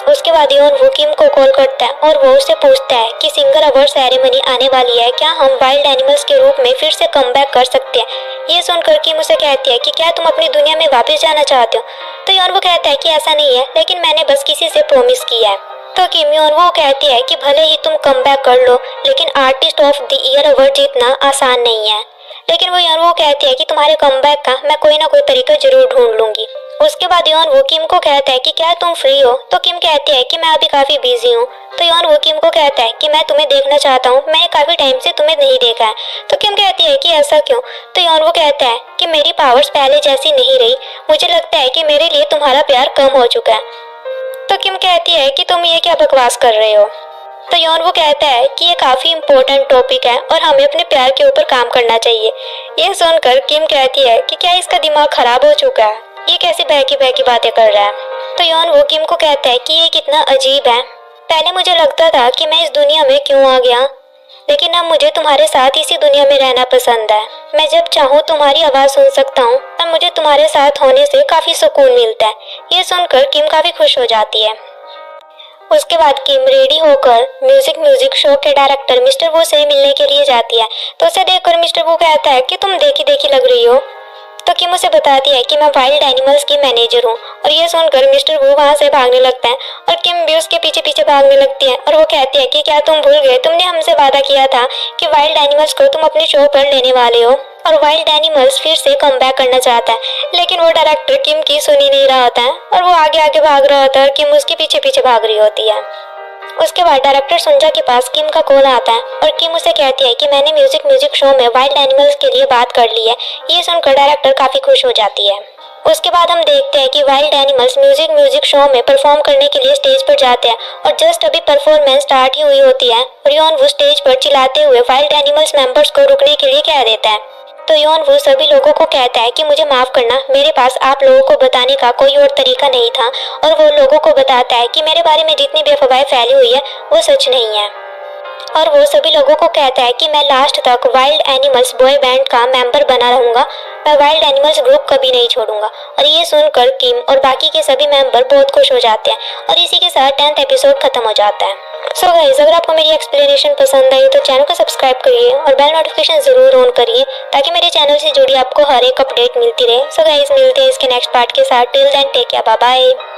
उसके बाद योनवो किम को कॉल करता है और वो उससे पूछता है कि सिंगर अवार्ड सेरेमनी आने वाली है, क्या हम वाइल्ड एनिमल्स के रूप में फिर से कमबैक कर सकते हैं। ये सुनकर किम उसे कहती है कि क्या तुम अपनी दुनिया में वापस जाना चाहते हो। तो योनवो कहता है कि ऐसा नहीं है, लेकिन मैंने बस किसी से प्रॉमिस किया है। तो किम योनवो कहती है कि भले ही तुम कमबैक कर लो, लेकिन artist of the year award जीतना आसान नहीं है। लेकिन वो योनवो कहती है कि तुम्हारे कमबैक का मैं कोई ना कोई तरीका जरूर ढूंढ लूंगी। उसके बाद योनवो किम को कहता है कि क्या तुम फ्री हो। तो किम कहती है कि मैं अभी काफी बिजी हूँ। तो योनवो किम को कहता है कि मैं तुम्हें देखना चाहता हूँ, मैंने काफी टाइम से तुम्हें नहीं देखा है। तो किम कहती है कि ऐसा क्यों। तो योनवो कहता है कि मेरी पावर्स पहले जैसी नहीं रही, मुझे लगता है कि मेरे लिए तुम्हारा प्यार कम हो चुका है। तो किम कहती है कि तुम ये क्या बकवास कर रहे हो। तो योनवो कहता है कि ये काफी इम्पोर्टेंट टॉपिक है और हमें अपने प्यार के ऊपर काम करना चाहिए। यह सुनकर किम कहती है कि क्या इसका दिमाग खराब हो चुका है, ये कैसी बहकी बहकी बातें कर रहा है। तो योनवो किम को कहता है कि ये कितना अजीब है, पहले मुझे लगता था कि मैं इस दुनिया में क्यों आ गया, लेकिन अब मुझे तुम्हारे साथ इसी दुनिया में रहना पसंद है। मैं जब चाहूँ तुम्हारी आवाज़ सुन सकता हूँ और मुझे तुम्हारे साथ होने से काफ़ी सुकून मिलता है। ये सुनकर किम काफ़ी खुश हो जाती है। उसके बाद किम रेडी होकर म्यूजिक शो के डायरेक्टर मिस्टर वू से मिलने के लिए जाती है। तो उसे देखकर मिस्टर वू कहता है कि तुम देखी देखी लग रही हो। तो किम उसे बताती है कि मैं वाइल्ड एनिमल्स की मैनेजर हूँ और ये सुनकर मिस्टर वू वहाँ से भागने लगता है और किम भी उसके पीछे पीछे भागने लगती है और वो कहती है कि क्या तुम भूल गए, तुमने हमसे वादा किया था कि वाइल्ड एनिमल्स को तुम अपने शो पर लेने वाले हो। और वाइल्ड एनिमल्स फिर से कमबैक करना चाहता है, लेकिन वो डायरेक्टर किम की सुन ही नहीं रहा होता है और वो आगे आगे भाग रहा होता है और किम उसके पीछे पीछे भाग रही होती है। उसके बाद डायरेक्टर सुंजा के पास किम का कॉल आता है और किम उसे कहती है कि मैंने म्यूजिक शो में वाइल्ड एनिमल्स के लिए बात कर ली है। ये सुनकर डायरेक्टर काफी खुश हो जाती है। उसके बाद हम देखते हैं कि वाइल्ड एनिमल्स म्यूजिक शो में परफॉर्म करने के लिए स्टेज पर जाते हैं और जस्ट अभी परफॉर्मेंस स्टार्ट ही हुई होती है और योनवो स्टेज पर चिल्लाते हुए वाइल्ड एनिमल्स मेंबर्स को रुकने के लिए कह देता है। तो योनवो सभी लोगों को कहता है कि मुझे माफ करना, मेरे पास आप लोगों को बताने का कोई और तरीका नहीं था। और वो लोगों को बताता है कि मेरे बारे में जितनी भी अफवाहें फैली हुई है वो सच नहीं है। और वो सभी लोगों को कहता है कि मैं लास्ट तक वाइल्ड एनिमल्स बॉय बैंड का मेंबर बना रहूंगा, मैं वाइल्ड एनिमल्स ग्रुप कभी नहीं छोड़ूंगा। और ये सुनकर किम और बाकी के सभी मेंबर बहुत खुश हो जाते हैं और इसी के साथ 10th एपिसोड खत्म हो जाता है। सो गाइस, अगर आपको मेरी एक्सप्लेनेशन पसंद आई तो चैनल को सब्सक्राइब करिए और बेल नोटिफिकेशन जरूर ऑन करिए ताकि मेरे चैनल से जुड़ी आपको हर एक अपडेट मिलती रहे। सो गाइस, मिलते हैं इसके नेक्स्ट पार्ट के साथ। Till then take care, bye bye.